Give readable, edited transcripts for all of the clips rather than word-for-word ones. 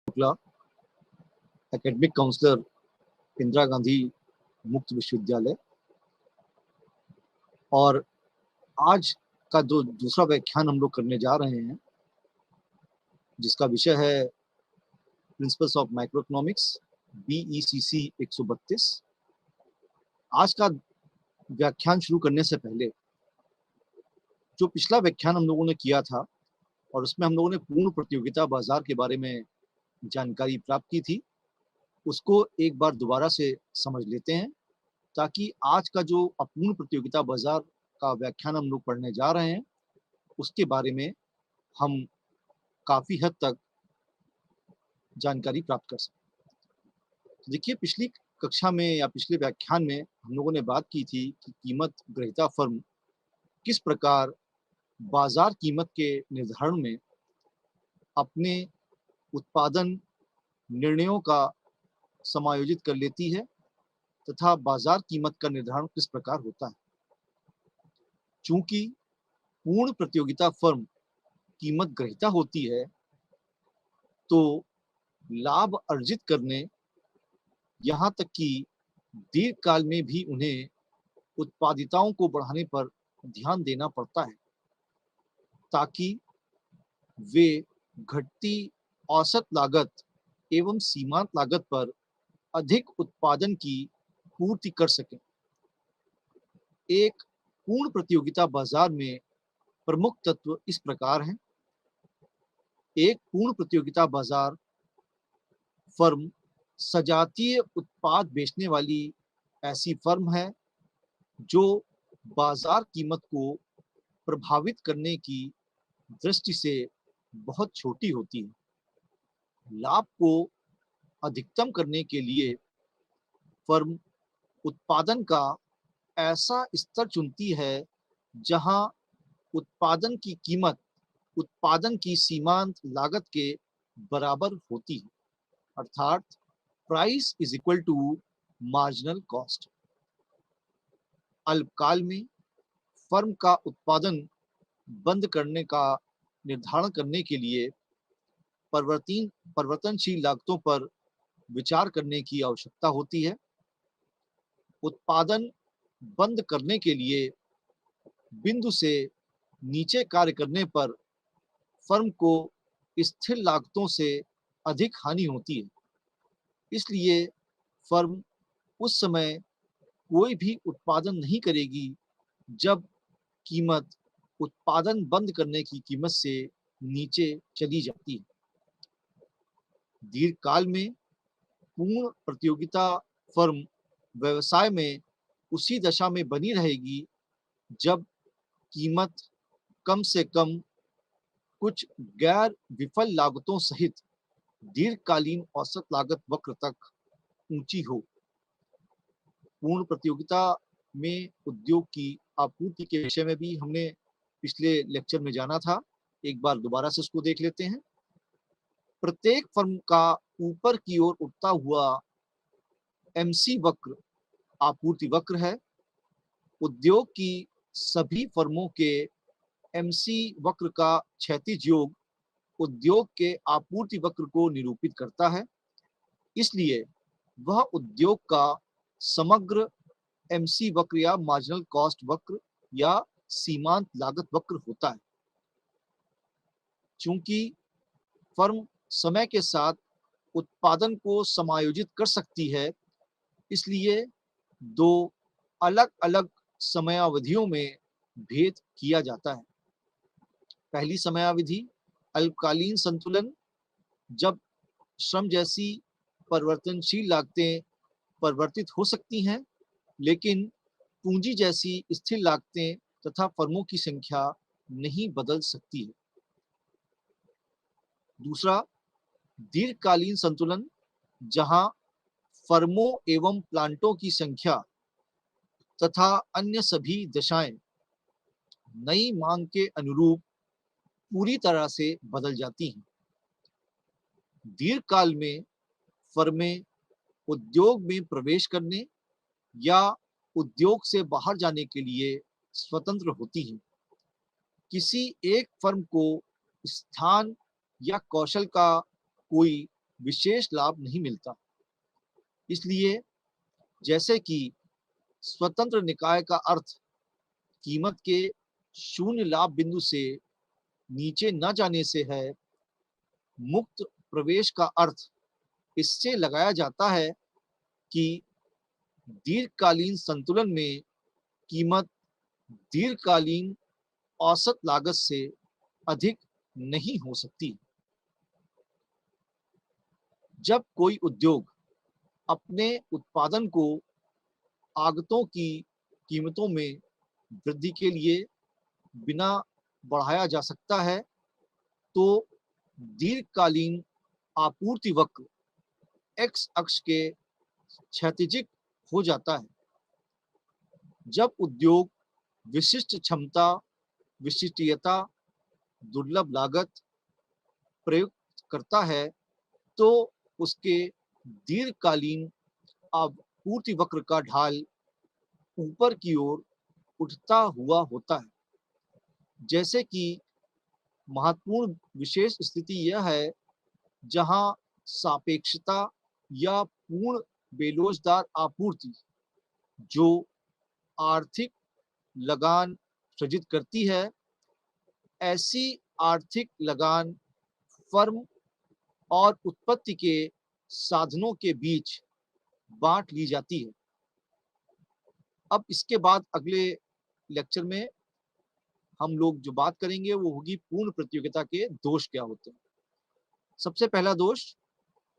Shukla, academic counsellor, Indira Gandhi मुक्त विश्वविद्यालय। और आज का जो दूसरा व्याख्यान हम लोग करने जा रहे हैं, जिसका विषय है principles of micro economics, BECC 132। आज का व्याख्यान शुरू करने से पहले जो पिछला व्याख्यान हम लोगों ने किया था और उसमें हम लोगों ने पूर्ण प्रतियोगिता बाजार के बारे में जानकारी प्राप्त की थी, उसको एक बार दोबारा से समझ लेते हैं, ताकि आज का जो अपूर्ण प्रतियोगिता बाजार का व्याख्यान हम लोग पढ़ने जा रहे हैं उसके बारे में हम काफ़ी हद तक जानकारी प्राप्त कर सकें। देखिए, पिछली कक्षा में या पिछले व्याख्यान में हम लोगों ने बात की थी कि कीमत ग्रहीता फर्म किस प्रकार बाजार कीमत के निर्धारण में अपने उत्पादन निर्णयों का समायोजित कर लेती है तथा बाजार कीमत का निर्धारण किस प्रकार होता है। चूंकि पूर्ण प्रतियोगिता फर्म कीमत ग्रहीता होती है, तो लाभ अर्जित करने यहाँ तक कि दीर्घकाल में भी उन्हें उत्पादिताओं को बढ़ाने पर ध्यान देना पड़ता है, ताकि वे घटती औसत लागत एवं सीमांत लागत पर अधिक उत्पादन की पूर्ति कर सकें। एक पूर्ण प्रतियोगिता बाजार में प्रमुख तत्व इस प्रकार हैं। एक पूर्ण प्रतियोगिता बाजार फर्म सजातीय उत्पाद बेचने वाली ऐसी फर्म है जो बाजार कीमत को प्रभावित करने की दृष्टि से बहुत छोटी होती है। लाभ को अधिकतम करने के लिए फर्म उत्पादन का ऐसा स्तर चुनती है जहां उत्पादन की कीमत उत्पादन की सीमांत लागत के बराबर होती है, अर्थात price is equal to marginal cost. अल्पकाल में फर्म का उत्पादन बंद करने का निर्धारण करने के लिए परिवर्तनशील लागतों पर विचार करने की आवश्यकता होती है। उत्पादन बंद करने के लिए बिंदु से नीचे कार्य करने पर फर्म को स्थिर लागतों से अधिक हानि होती है। इसलिए फर्म उस समय कोई भी उत्पादन नहीं करेगी जब कीमत उत्पादन बंद करने की कीमत से नीचे चली जाती है। दीर्घकाल में पूर्ण प्रतियोगिता फर्म व्यवसाय में उसी दशा में बनी रहेगी जब कीमत कम से कम कुछ गैर विफल लागतों सहित दीर्घकालीन औसत लागत वक्र तक ऊंची हो। पूर्ण प्रतियोगिता में उद्योग की आपूर्ति के विषय में भी हमने पिछले लेक्चर में जाना था, एक बार दोबारा से उसको देख लेते हैं। प्रत्येक फर्म का ऊपर की ओर उठता हुआ MC वक्र आपूर्ति वक्र है। उद्योग की सभी फर्मों के MC वक्र का क्षैतिज योग उद्योग के आपूर्ति वक्र को निरूपित करता है। इसलिए वह उद्योग का समग्र MC वक्र या मार्जिनल कॉस्ट वक्र या सीमांत लागत वक्र होता है। चूंकि फर्म समय के साथ उत्पादन को समायोजित कर सकती है, इसलिए दो अलग अलग समयावधियों में भेद किया जाता है। पहली समयावधि अल्पकालीन संतुलन, जब श्रम जैसी परिवर्तनशील लागतें परिवर्तित हो सकती हैं, लेकिन पूंजी जैसी स्थिर लागतें तथा फर्मों की संख्या नहीं बदल सकती है। दूसरा, दीर्घकालीन संतुलन, जहां फर्मों एवं प्लांटों की संख्या तथा अन्य सभी दशाएं नई मांग के अनुरूप पूरी तरह से बदल जाती हैं। दीर्घकाल में फर्में उद्योग में प्रवेश करने या उद्योग से बाहर जाने के लिए स्वतंत्र होती हैं। किसी एक फर्म को स्थान या कौशल का कोई विशेष लाभ नहीं मिलता। इसलिए जैसे कि स्वतंत्र निकाय का अर्थ कीमत के शून्य लाभ बिंदु से नीचे न जाने से है, मुक्त प्रवेश का अर्थ इससे लगाया जाता है कि दीर्घकालीन संतुलन में कीमत दीर्घकालीन औसत लागत से अधिक नहीं हो सकती। जब कोई उद्योग अपने उत्पादन को आगतों की कीमतों में वृद्धि के लिए बिना बढ़ाया जा सकता है, तो दीर्घकालीन आपूर्ति वक्र एक्स अक्ष के क्षैतिजिक हो जाता है। जब उद्योग विशिष्ट क्षमता, विशिष्टता, दुर्लभ लागत प्रयुक्त करता है, तो उसके दीर्घकालीन आपूर्ति वक्र का ढाल ऊपर की ओर उठता हुआ होता है। जैसे कि महत्वपूर्ण विशेष स्थिति यह है जहां सापेक्षता या पूर्ण बेलोचदार आपूर्ति जो आर्थिक लगान सृजित करती है, ऐसी आर्थिक लगान फर्म और उत्पत्ति के साधनों के बीच बांट ली जाती है। अब इसके बाद अगले लेक्चर में हम लोग जो बात करेंगे वो होगी पूर्ण प्रतियोगिता के दोष क्या होते हैं। सबसे पहला दोष,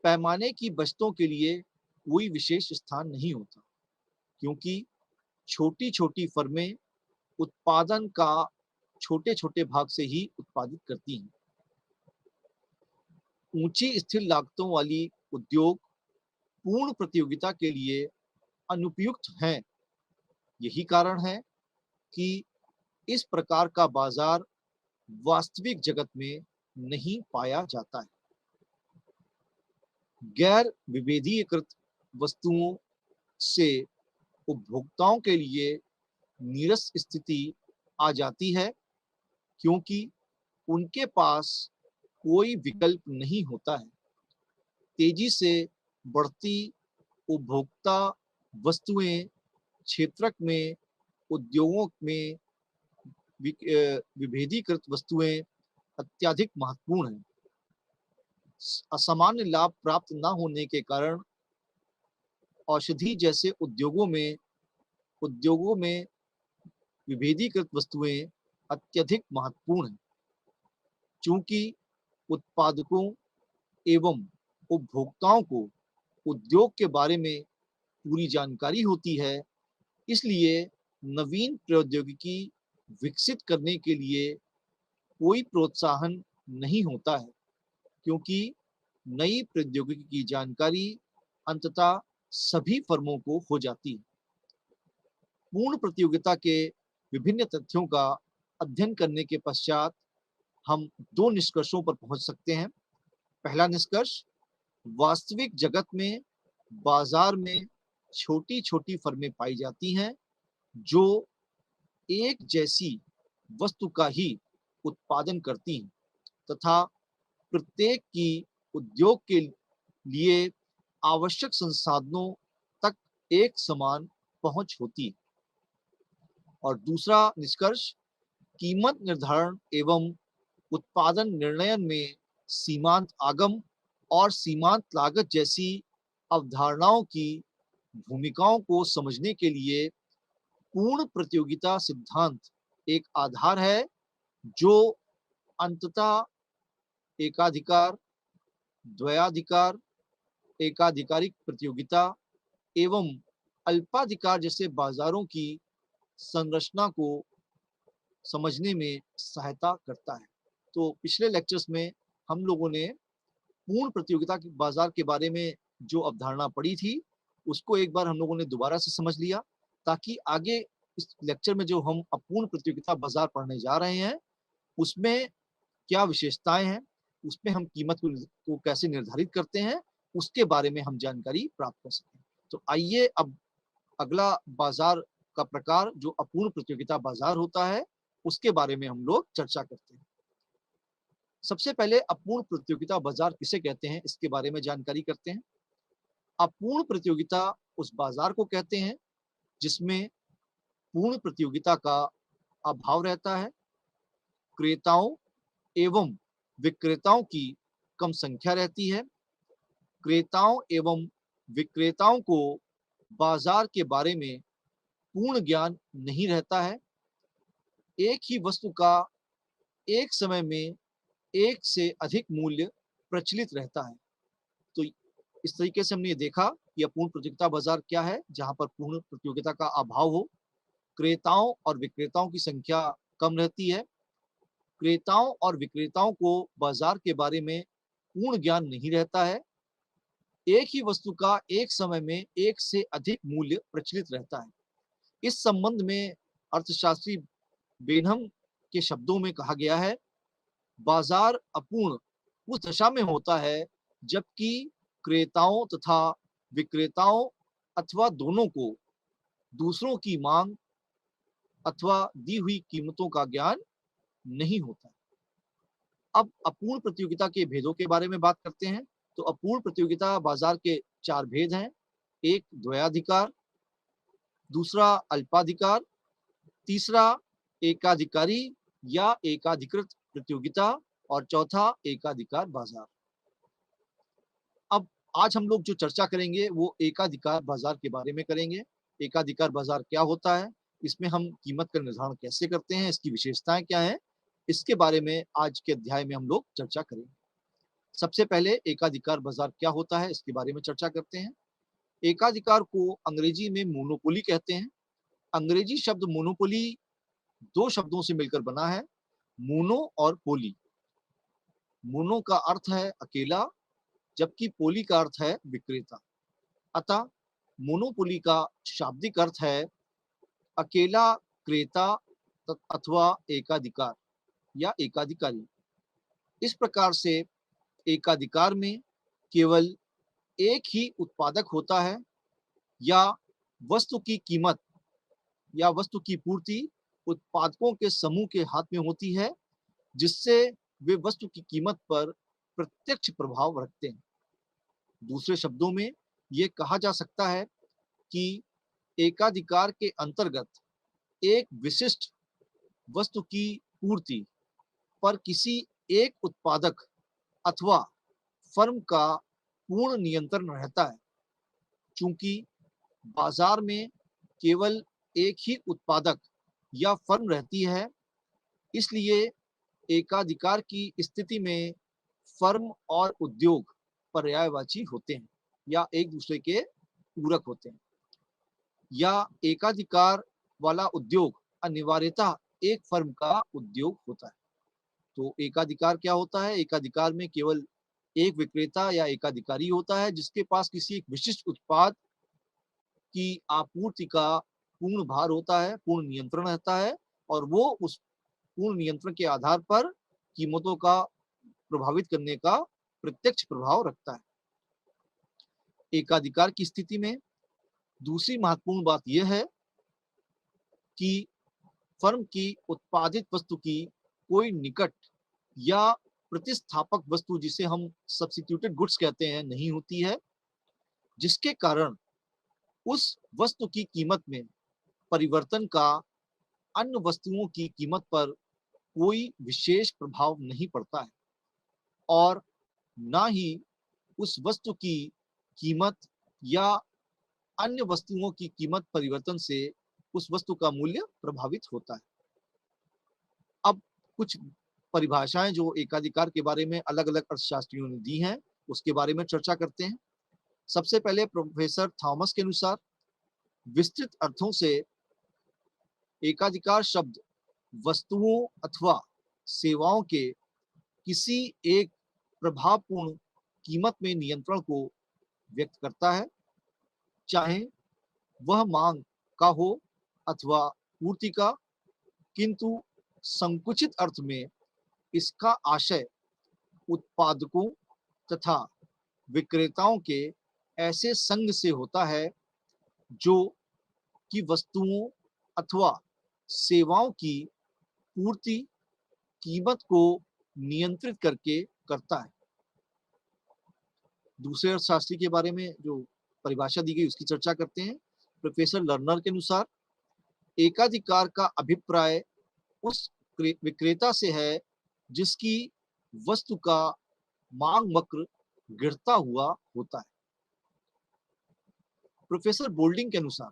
पैमाने की बचतों के लिए कोई विशेष स्थान नहीं होता, क्योंकि छोटी छोटी फर्में उत्पादन का छोटे छोटे भाग से ही उत्पादित करती हैं। ऊंची स्थिर लागतों वाली उद्योग पूर्ण प्रतियोगिता के लिए अनुपयुक्त हैं। यही कारण है कि इस प्रकार का बाजार वास्तविक जगत में नहीं पाया जाता है। गैर विभेदीकृत वस्तुओं से उपभोक्ताओं के लिए नीरस स्थिति आ जाती है, क्योंकि उनके पास कोई विकल्प नहीं होता है। तेजी से बढ़ती उपभोक्ता वस्तुएं क्षेत्रक में उद्योगों में विभेदीकृत वस्तुएं अत्यधिक महत्वपूर्ण हैं। असामान्य लाभ प्राप्त न होने के कारण औषधि जैसे उद्योगों में विभेदीकृत वस्तुएं अत्यधिक महत्वपूर्ण हैं। चूंकि उत्पादकों एवं उपभोक्ताओं को उद्योग के बारे में पूरी जानकारी होती है, इसलिए नवीन प्रौद्योगिकी विकसित करने के लिए कोई प्रोत्साहन नहीं होता है, क्योंकि नई प्रौद्योगिकी की जानकारी अंततः सभी फर्मों को हो जाती है। पूर्ण प्रतियोगिता के विभिन्न तथ्यों का अध्ययन करने के पश्चात हम दो निष्कर्षों पर पहुंच सकते हैं। पहला निष्कर्ष, वास्तविक जगत में बाजार में छोटी छोटी फर्में पाई जाती हैं जो एक जैसी वस्तु का ही उत्पादन करती हैं तथा प्रत्येक की उद्योग के लिए आवश्यक संसाधनों तक एक समान पहुंच होती है। और दूसरा निष्कर्ष, कीमत निर्धारण एवं उत्पादन निर्णयन में सीमांत आगम और सीमांत लागत जैसी अवधारणाओं की भूमिकाओं को समझने के लिए पूर्ण प्रतियोगिता सिद्धांत एक आधार है, जो अंततः एकाधिकार, द्वयाधिकार, एकाधिकारिक प्रतियोगिता एवं अल्पाधिकार जैसे बाजारों की संरचना को समझने में सहायता करता है। तो पिछले लेक्चर्स में हम लोगों ने पूर्ण प्रतियोगिता के बाजार के बारे में जो अवधारणा पढ़ी थी, उसको एक बार हम लोगों ने दोबारा से समझ लिया, ताकि आगे इस लेक्चर में जो हम अपूर्ण प्रतियोगिता बाजार पढ़ने जा रहे हैं, उसमें क्या विशेषताएं हैं, उसमें हम कीमत को कैसे निर्धारित करते हैं, उसके बारे में हम जानकारी प्राप्त कर सकें। तो आइए अब अगला बाजार का प्रकार जो अपूर्ण प्रतियोगिता बाजार होता है, उसके बारे में हम लोग चर्चा करते हैं। सबसे पहले अपूर्ण प्रतियोगिता बाजार किसे कहते हैं, इसके बारे में जानकारी करते हैं। अपूर्ण प्रतियोगिता उस बाजार को कहते हैं जिसमें पूर्ण प्रतियोगिता का अभाव रहता है, क्रेताओं एवं विक्रेताओं की कम संख्या रहती है, क्रेताओं एवं विक्रेताओं को बाजार के बारे में पूर्ण ज्ञान नहीं रहता है, एक ही वस्तु का एक समय में एक से अधिक मूल्य प्रचलित रहता है। तो इस तरीके से हमने ये देखा कि अपूर्ण प्रतियोगिता बाजार क्या है, जहां पर पूर्ण प्रतियोगिता का अभाव हो, क्रेताओं और विक्रेताओं की संख्या कम रहती है, क्रेताओं और विक्रेताओं को बाजार के बारे में पूर्ण ज्ञान नहीं रहता है, एक ही वस्तु का एक समय में एक से अधिक मूल्य प्रचलित रहता है। इस संबंध में अर्थशास्त्री बेनहम के शब्दों में कहा गया है, बाजार अपूर्ण उस दशा में होता है जबकि क्रेताओं तथा विक्रेताओं अथवा दोनों को दूसरों की मांग अथवा दी हुई कीमतों का ज्ञान नहीं होता। अब अपूर्ण प्रतियोगिता के भेदों के बारे में बात करते हैं। तो अपूर्ण प्रतियोगिता बाजार के 4 भेद हैं। एक द्वयाधिकार, दूसरा अल्पाधिकार, तीसरा एकाधिकारी या एकाधिकृत प्रतियोगिता और चौथा एकाधिकार बाजार। अब आज हम लोग जो चर्चा करेंगे वो एकाधिकार बाजार के बारे में करेंगे। एकाधिकार बाजार क्या होता है? इसमें हम कीमत का निर्धारण कैसे करते हैं? इसकी विशेषताएं क्या हैं? इसके बारे में आज के अध्याय में हम लोग चर्चा करेंगे। सबसे पहले एकाधिकार बाजार क्या होता है, इसके बारे में चर्चा करते हैं। एकाधिकार को अंग्रेजी में मोनोपोली कहते हैं। अंग्रेजी शब्द मोनोपोली 2 शब्दों से मिलकर बना है, मोनो और पोली। मोनो का अर्थ है अकेला, जबकि पोली का अर्थ है विक्रेता। अतः मोनोपोली का शाब्दिक अर्थ है अकेला क्रेता अथवा एकाधिकार या एकाधिकारी। इस प्रकार से एकाधिकार में केवल एक ही उत्पादक होता है या वस्तु की कीमत या वस्तु की पूर्ति उत्पादकों के समूह के हाथ में होती है, जिससे वे वस्तु की कीमत पर प्रत्यक्ष प्रभाव रखते हैं। दूसरे शब्दों में ये कहा जा सकता है कि एकाधिकार के अंतर्गत एक विशिष्ट वस्तु की पूर्ति पर किसी एक उत्पादक अथवा फर्म का पूर्ण नियंत्रण रहता है। चूंकि बाजार में केवल एक ही उत्पादक या फर्म रहती है, इसलिए एकाधिकार की स्थिति में फर्म और उद्योग पर्यायवाची होते हैं या एक दूसरे के पूरक होते हैं, या एकाधिकार वाला उद्योग अनिवार्यतः एक फर्म का उद्योग होता है। तो एकाधिकार क्या होता है? एकाधिकार में केवल एक विक्रेता या एकाधिकारी होता है जिसके पास किसी एक विशिष्ट उत्पाद की आपूर्ति का पूर्ण भार होता है, पूर्ण नियंत्रण रहता है, और वो उस पूर्ण नियंत्रण के आधार पर कीमतों का प्रभावित करने का प्रत्यक्ष प्रभाव रखता है। एकाधिकार की स्थिति में दूसरी महत्वपूर्ण बात यह है कि फर्म की उत्पादित वस्तु की कोई निकट या प्रतिस्थापक वस्तु, जिसे हम सब्स्टिट्यूटेड गुड्स कहते हैं, नहीं होती है, जिसके कारण उस वस्तु की कीमत में परिवर्तन का अन्य वस्तुओं की कीमत पर कोई विशेष प्रभाव नहीं पड़ता है और ना ही उस वस्तु की कीमत या अन्य वस्तुओं की कीमत परिवर्तन से उस वस्तु का मूल्य प्रभावित होता है। अब कुछ परिभाषाएं जो एकाधिकार के बारे में अलग अलग अर्थशास्त्रियों ने दी हैं, उसके बारे में चर्चा करते हैं। सबसे पहले प्रोफेसर थॉमस के अनुसार विस्तृत अर्थों से एकाधिकार शब्द वस्तुओं अथवा सेवाओं के किसी एक प्रभावपूर्ण कीमत में नियंत्रण को व्यक्त करता है, चाहे वह मांग का हो अथवा पूर्ति का, किंतु संकुचित अर्थ में इसका आशय उत्पादकों तथा विक्रेताओं के ऐसे संघ से होता है जो कि वस्तुओं अथवा सेवाओं की पूर्ति कीमत को नियंत्रित करके करता है। दूसरे अर्थशास्त्री के बारे में जो परिभाषा दी गई उसकी चर्चा करते हैं। प्रोफेसर लर्नर के अनुसार एकाधिकार का अभिप्राय उस विक्रेता से है जिसकी वस्तु का मांग वक्र गिरता हुआ होता है। प्रोफेसर बोल्डिंग के अनुसार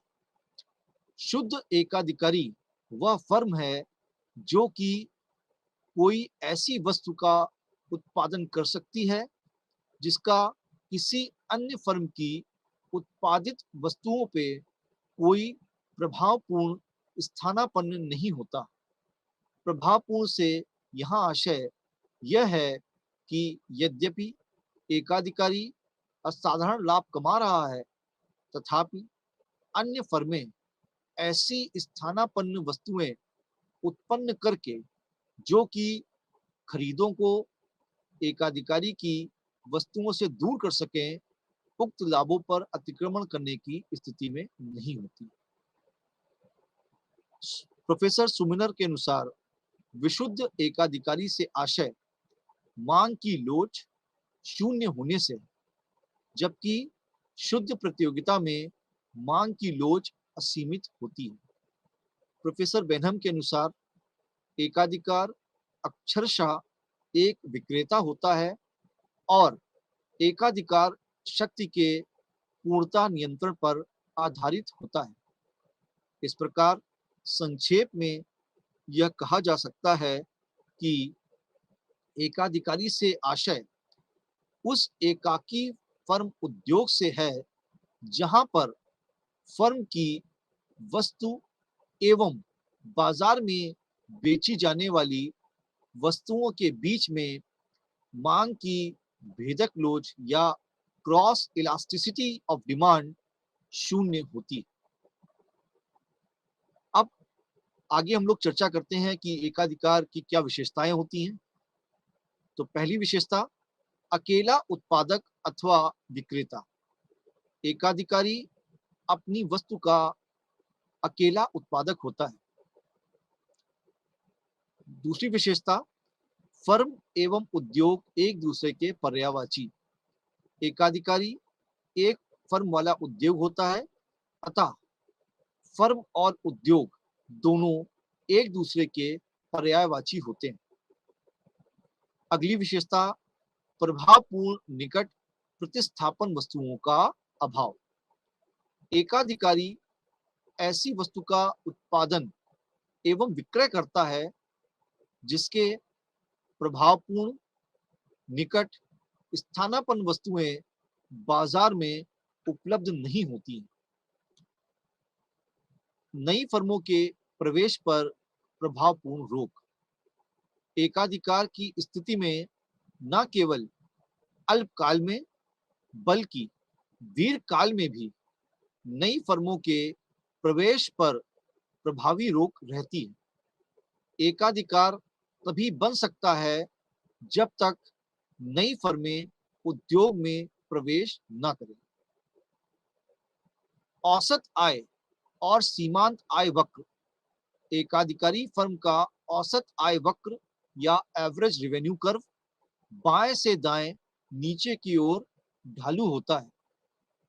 शुद्ध एकाधिकारी वह फर्म है जो कि कोई ऐसी वस्तु का उत्पादन कर सकती है जिसका किसी अन्य फर्म की उत्पादित वस्तुओं पे कोई प्रभावपूर्ण स्थानापन्न नहीं होता। प्रभावपूर्ण से यहाँ आशय यह है कि यद्यपि एकाधिकारी असाधारण लाभ कमा रहा है, तथापि अन्य फर्में ऐसी स्थानापन्न वस्तुएं उत्पन्न करके जो कि खरीदों को एकाधिकारी की वस्तुओं से दूर कर सकें, उक्त लाभों पर अतिक्रमण करने की स्थिति में नहीं होती। प्रोफेसर सुमिनर के अनुसार विशुद्ध एकाधिकारी से आशय मांग की लोच शून्य होने से, जबकि शुद्ध प्रतियोगिता में मांग की लोच असीमित होती है। प्रोफेसर बेनहम के अनुसार एकाधिकार अक्षरशः एक विक्रेता होता है और एकाधिकार शक्ति के पूर्णता नियंत्रण पर आधारित होता है। इस प्रकार संक्षेप में यह कहा जा सकता है कि एकाधिकारी से आशय उस एकाकी फर्म उद्योग से है जहां पर फर्म की वस्तु एवं बाजार में बेची जाने वाली वस्तुओं के बीच में मांग की भेदक लोच या क्रॉस इलास्टिसिटी ऑफ डिमांड शून्य होती। अब आगे हम लोग चर्चा करते हैं कि एकाधिकार की क्या विशेषताएं होती हैं। तो पहली विशेषता, अकेला उत्पादक अथवा विक्रेता। एकाधिकारी अपनी वस्तु का अकेला उत्पादक होता है। दूसरी विशेषता, फर्म एवं उद्योग एक दूसरे के पर्यायवाची। एकाधिकारी एक फर्म वाला उद्योग होता है, अतः फर्म और उद्योग दोनों एक दूसरे के पर्यायवाची होते हैं। अगली विशेषता, प्रभावपूर्ण निकट प्रतिस्थापन वस्तुओं का अभाव। एकाधिकारी ऐसी वस्तु का उत्पादन एवं विक्रय करता है जिसके प्रभावपूर्ण निकट स्थानापन्न वस्तुएं बाजार में उपलब्ध नहीं होती। नई फर्मों के प्रवेश पर प्रभावपूर्ण रोक। एकाधिकार की स्थिति में न केवल अल्पकाल में बल्कि दीर्घकाल में भी नई फर्मों के प्रवेश पर प्रभावी रोक रहती है। एकाधिकार तभी बन सकता है जब तक नई फर्में उद्योग में प्रवेश न करें। औसत आय और सीमांत आय वक्र। एकाधिकारी फर्म का औसत आय वक्र या एवरेज रेवेन्यू कर्व बाएं से दाएं नीचे की ओर ढालू होता है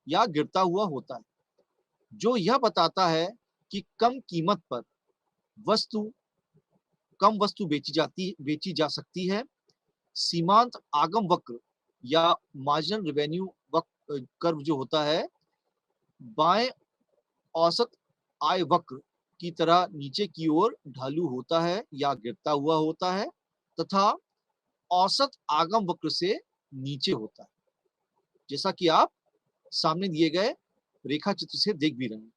या गिरता हुआ होता है, जो यह बताता है कि कम वस्तु बेची जा सकती है। सीमांत आगम वक्र या मार्जिनल रेवेन्यू कर्व जो होता है, बाएं औसत आय वक्र की तरह नीचे की ओर ढालू होता है या गिरता हुआ होता है तथा औसत आगम वक्र से नीचे होता है, जैसा कि आप सामने दिए गए रेखा चित्र से देख भी रहे हैं।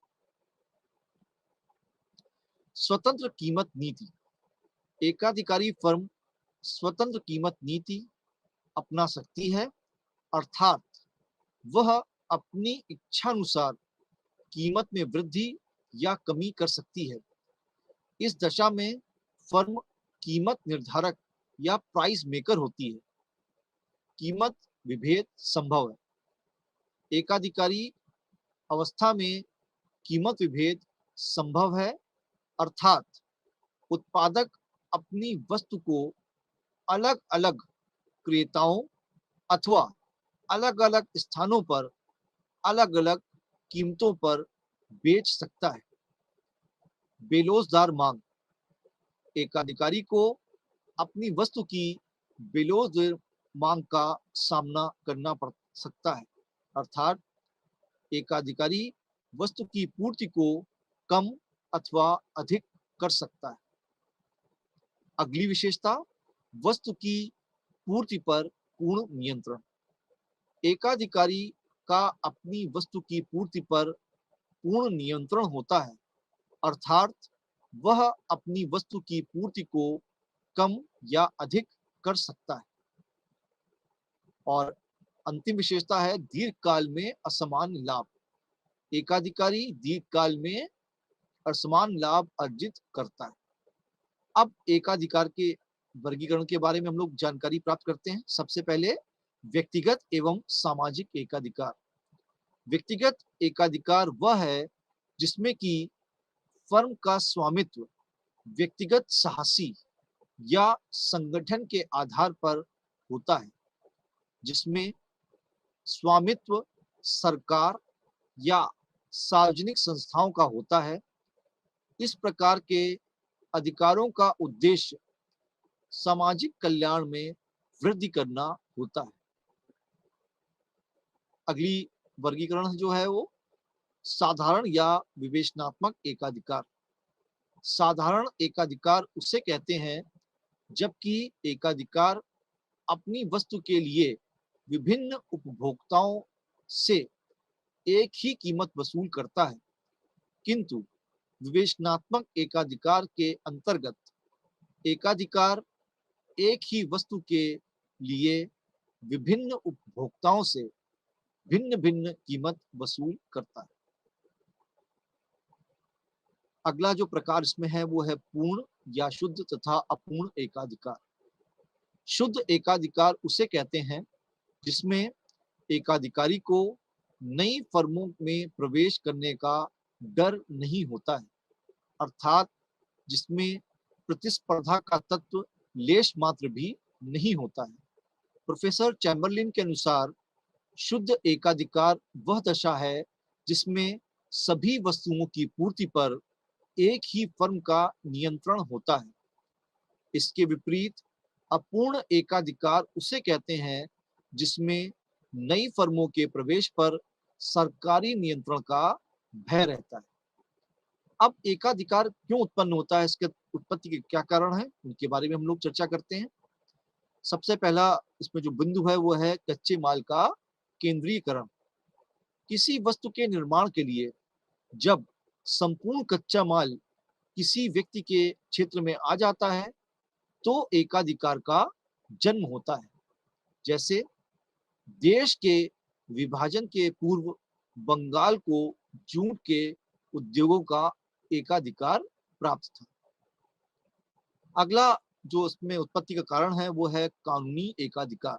स्वतंत्र कीमत नीति। एकाधिकारी फर्म स्वतंत्र कीमत नीति अपना सकती है, अर्थात वह अपनी इच्छानुसार कीमत में वृद्धि या कमी कर सकती है। इस दशा में फर्म कीमत निर्धारक या प्राइस मेकर होती है। कीमत विभेद संभव है। एकाधिकारी अवस्था में कीमत विभेद संभव है, अर्थात उत्पादक अपनी वस्तु को अलग अलग क्रेताओं अथवा अलग अलग स्थानों पर अलग अलग कीमतों पर बेच सकता है। बेलोजदार मांग, एकाधिकारी को अपनी वस्तु की बेलोजदार मांग का सामना करना पड़ सकता है, अर्थात एकाधिकारी वस्तु की पूर्ति को कम अथवा अधिक कर सकता है। अगली विशेषता, वस्तु की पूर्ति पर पूर्ण नियंत्रण। एकाधिकारी का अपनी वस्तु की पूर्ति पर पूर्ण नियंत्रण होता है, अर्थात वह अपनी वस्तु की पूर्ति को कम या अधिक कर सकता है। और अंतिम विशेषता है दीर्घकाल में असमान लाभ। एकाधिकारी दीर्घकाल में असमान लाभ अर्जित करता है। अब एकाधिकार के वर्गीकरण के बारे में हम लोग जानकारी प्राप्त करते हैं। सबसे पहले व्यक्तिगत एवं सामाजिक एकाधिकार। व्यक्तिगत एकाधिकार वह है जिसमें कि फर्म का स्वामित्व व्यक्तिगत साहसी या संगठन के आधार पर होता है, जिसमें स्वामित्व सरकार या सार्वजनिक संस्थाओं का होता है। इस प्रकार के अधिकारों का उद्देश्य सामाजिक कल्याण में वृद्धि करना होता है। अगली वर्गीकरण जो है वो साधारण या विवेचनात्मक एकाधिकार। साधारण एकाधिकार उसे कहते हैं जबकि एकाधिकार अपनी वस्तु के लिए विभिन्न उपभोक्ताओं से एक ही कीमत वसूल करता है, किंतु विवेचनात्मक एकाधिकार के अंतर्गत एकाधिकार एक ही वस्तु के लिए विभिन्न उपभोक्ताओं से भिन्न भिन्न कीमत वसूल करता है। अगला जो प्रकार इसमें है वो है पूर्ण या शुद्ध तथा अपूर्ण एकाधिकार। शुद्ध एकाधिकार उसे कहते हैं जिसमें एकाधिकारी को नई फर्मों में प्रवेश करने का डर नहीं होता है, अर्थात जिसमें प्रतिस्पर्धा का तत्व लेश मात्र भी नहीं होता है। प्रोफेसर चैम्बरलिन के अनुसार शुद्ध एकाधिकार वह दशा है जिसमें सभी वस्तुओं की पूर्ति पर एक ही फर्म का नियंत्रण होता है। इसके विपरीत अपूर्ण एकाधिकार उसे कहते हैं जिसमें नई फर्मों के प्रवेश पर सरकारी नियंत्रण का भय रहता है। अब एकाधिकार क्यों उत्पन्न होता है, इसके उत्पत्ति के क्या कारण है, उनके बारे में हम लोग चर्चा करते हैं। सबसे पहला इसमें जो बिंदु है वो है कच्चे माल का केंद्रीकरण। किसी वस्तु के निर्माण के लिए जब संपूर्ण कच्चा माल किसी व्यक्ति के क्षेत्र में आ जाता है तो एकाधिकार का जन्म होता है। जैसे देश के विभाजन के पूर्व बंगाल को जूट के उद्योगों का एकाधिकार प्राप्त था। अगला जो इसमें उत्पत्ति का कारण है वो है कानूनी एकाधिकार।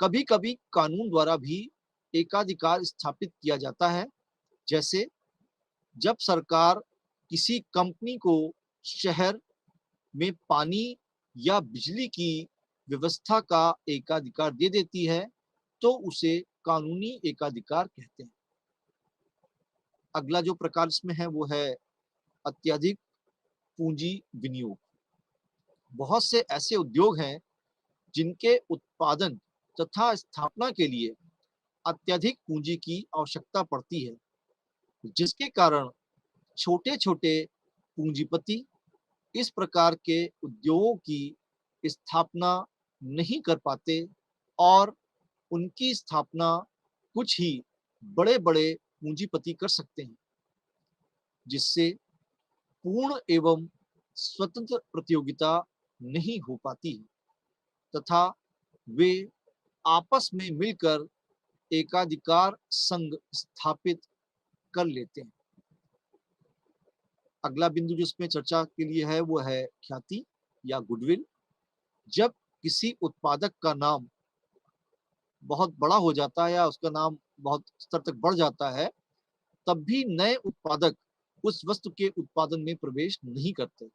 कभी कभी कानून द्वारा भी एकाधिकार स्थापित किया जाता है। जैसे जब सरकार किसी कंपनी को शहर में पानी या बिजली की व्यवस्था का एकाधिकार दे देती है तो उसे कानूनी एकाधिकार कहते हैं। अगला जो प्रकार इसमें है वो है अत्यधिक पूंजी विनियोग। बहुत से ऐसे उद्योग हैं जिनके उत्पादन तथा स्थापना के लिए अत्यधिक पूंजी की आवश्यकता पड़ती है, जिसके कारण छोटे छोटे पूंजीपति इस प्रकार के उद्योगों की स्थापना नहीं कर पाते और उनकी स्थापना कुछ ही बड़े बड़े पूंजीपति कर सकते हैं, जिससे पूर्ण एवं स्वतंत्र प्रतियोगिता नहीं हो पाती है तथा वे आपस में मिलकर एकाधिकार संघ स्थापित कर लेते हैं। अगला बिंदु जो इसमें चर्चा के लिए है वो है ख्याति या गुडविल। जब किसी उत्पादक का नाम बहुत बड़ा हो जाता है या उसका नाम बहुत स्तर तक बढ़ जाता है, तब भी नए उत्पादक उस वस्तु के उत्पादन में प्रवेश नहीं करते।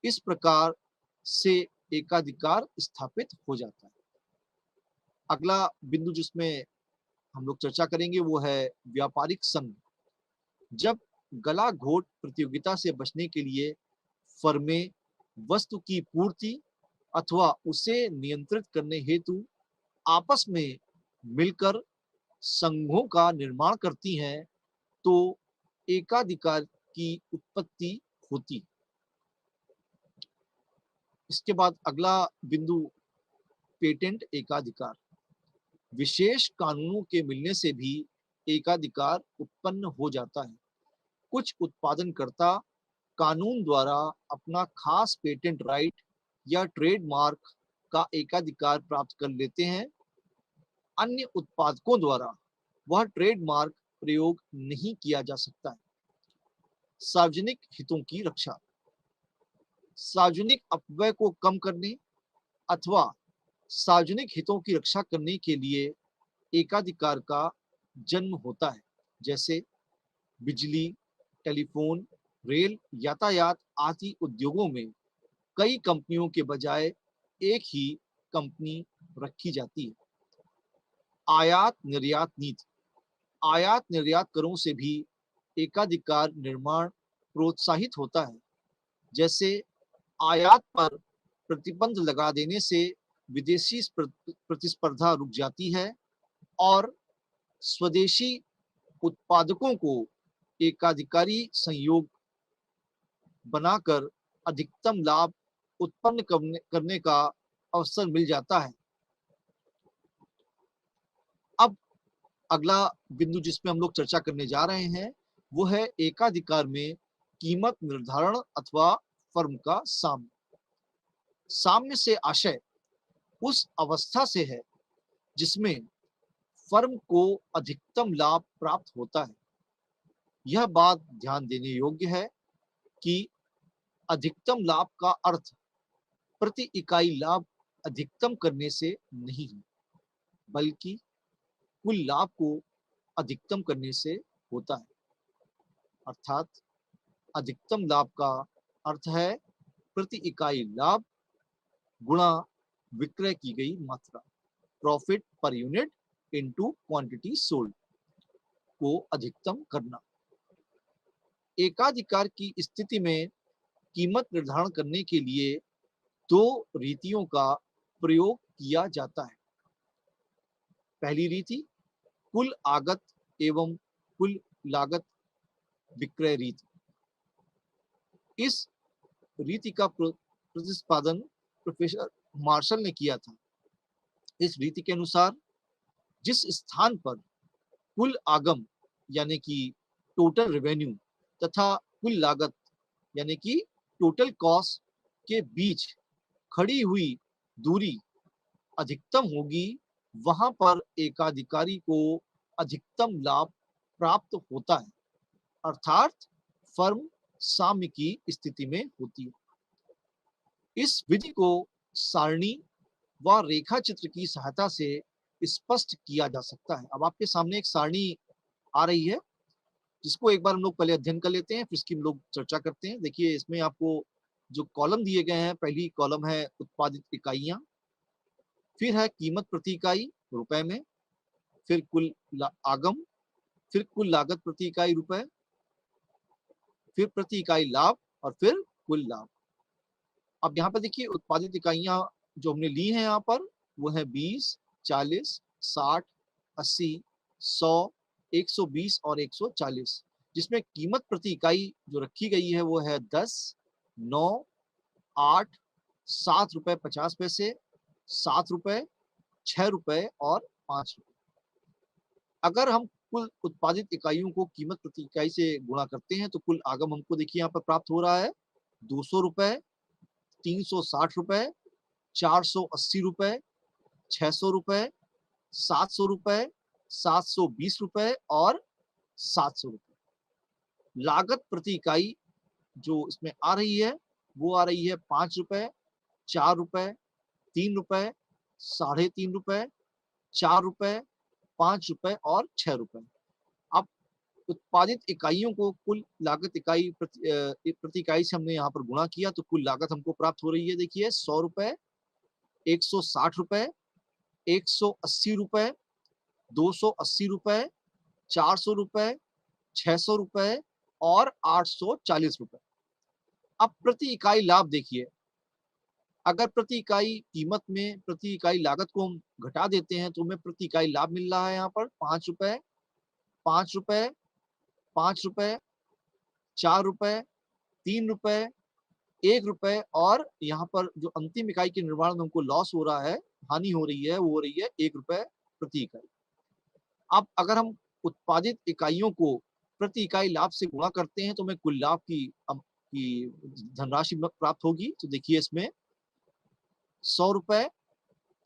इस प्रकार से एकाधिकार स्थापित हो जाता है। अगला बिंदु जिसमें हम लोग चर्चा करेंगे वो है व्यापारिक संघ। जब गला घोट प्रतियोगिता से बचने के लिए फर्में वस्तु की पूर्ति अथवा उसे नियंत्रित करने हेतु आपस में मिलकर संघों का निर्माण करती हैं, तो एकाधिकार की उत्पत्ति होती। इसके बाद अगला बिंदु पेटेंट एकाधिकार। विशेष कानूनों के मिलने से भी एकाधिकार उत्पन्न हो जाता है। कुछ उत्पादनकर्ता कानून द्वारा अपना खास पेटेंट राइट या ट्रेडमार्क का एकाधिकार प्राप्त कर लेते हैं। अन्य उत्पादकों द्वारा वह ट्रेडमार्क प्रयोग नहीं किया जा सकता है। सार्वजनिक हितों की रक्षा। सार्वजनिक अपव्यय को कम करने अथवा सार्वजनिक हितों की रक्षा करने के लिए एकाधिकार का जन्म होता है। जैसे बिजली, टेलीफोन, रेल, यातायात आदि उद्योगों में कई कंपनियों के बजाय एक ही कंपनी रखी जाती है। आयात निर्यात नीति। आयात निर्यात करों से भी एकाधिकार निर्माण प्रोत्साहित होता है। जैसे आयात पर प्रतिबंध लगा देने से विदेशी प्रतिस्पर्धा रुक जाती है और स्वदेशी उत्पादकों को एकाधिकारी संयोग बनाकर अधिकतम लाभ उत्पन्न करने का अवसर मिल जाता है। अब अगला बिंदु जिसमें हम लोग चर्चा करने जा रहे हैं वो है एकाधिकार में कीमत निर्धारण अथवा फर्म का साम्य। साम्य से आशय उस अवस्था से है जिसमें फर्म को अधिकतम लाभ प्राप्त होता है। यह बात ध्यान देने योग्य है कि अधिकतम लाभ का अर्थ प्रति इकाई लाभ अधिकतम करने से नहीं है, बल्कि कुल लाभ को अधिकतम करने से होता है। अर्थात अधिकतम लाभ का अर्थ है प्रति इकाई लाभ गुणा विक्रय की गई मात्रा, profit per unit into quantity sold को अधिकतम करना। एकाधिकार की स्थिति में कीमत निर्धारण करने के लिए दो रीतियों का प्रयोग किया जाता है। पहली रीति कुल आगत एवं कुल लागत विक्रय रीति। इस रीति का प्रतिपादन प्रोफेसर मार्शल ने किया था। इस रीति के अनुसार जिस स्थान पर कुल आगम यानी कि टोटल रेवेन्यू तथा कुल लागत यानी कि टोटल कॉस्ट के बीच खड़ी हुई दूरी अधिकतम होगी, वहां पर एकाधिकारी को अधिकतम लाभ प्राप्त होता है, अर्थात फर्म साम्य की स्थिति में होती है। इस विधि को सारणी व रेखा चित्र की सहायता से स्पष्ट किया जा सकता है। अब आपके सामने एक सारणी आ रही है जिसको एक बार हम लोग पहले अध्ययन कर लेते हैं, फिर इसकी हम लोग चर्चा करते हैं। देखिए इसमें आपको जो कॉलम दिए गए हैं, पहली कॉलम है उत्पादित इकाइयां, फिर है कीमत प्रति इकाई रुपए में, फिर कुल आगम, फिर कुल लागत प्रति इकाई रुपए, फिर प्रति इकाई लाभ और फिर कुल लाभ। अब यहाँ पर देखिए उत्पादित इकाइयां जो हमने ली हैं यहाँ पर वो है 20, 40, 60, 80, 100, 120 और 140, जिसमें कीमत प्रति इकाई जो रखी गई है वो है 10, 9, 8, 7 रुपए 50 पैसे, 7 रुपए, 6 रुपए और 5 रुपए। अगर हम कुल उत्पादित इकाइयों को कीमत प्रति इकाई से गुणा करते हैं तो कुल आगम हमको देखिए यहाँ पर प्राप्त हो रहा है 200 रुपए, 360 रुपए, 480 रुपए, 600 रुपए, 700 रुपए, 720 रुपए और 700 रुपए। लागत प्रति इकाई जो इसमें आ रही है वो आ रही है 5 रुपए, 4 रुपए, 3 रुपए, 3.5 रुपए, 4 रुपए, 5 रुपए और 6 रुपए। अब उत्पादित इकाइयों को कुल लागत इकाई प्रति इकाई से हमने यहाँ पर गुणा किया तो कुल लागत हमको प्राप्त हो रही है। देखिए 100 रुपए, 160 रुपए, 180 रुपए, 280 रुपए, 400 रुपए, 600 रुपए और 840 रुपए। अब प्रति इकाई लाभ देखिए, अगर प्रति इकाई कीमत में प्रति इकाई लागत को हम घटा देते हैं तो हमें प्रति इकाई लाभ मिल रहा है यहाँ पर 5 रुपए, 5 रुपए, 5 रुपए, 4 रुपए, 3 रुपए, 1 रुपए और यहाँ पर जो अंतिम इकाई के निर्माण में हमको लॉस हो रहा है, हानि हो रही है, वो हो रही है 1 रुपए प्रति इकाई। अब अगर हम उत्पादित इकाइयों को प्रति इकाई लाभ से गुणा करते हैं तो हमें कुल लाभ की धनराशि प्राप्त होगी। तो देखिए इसमें 100 रुपए,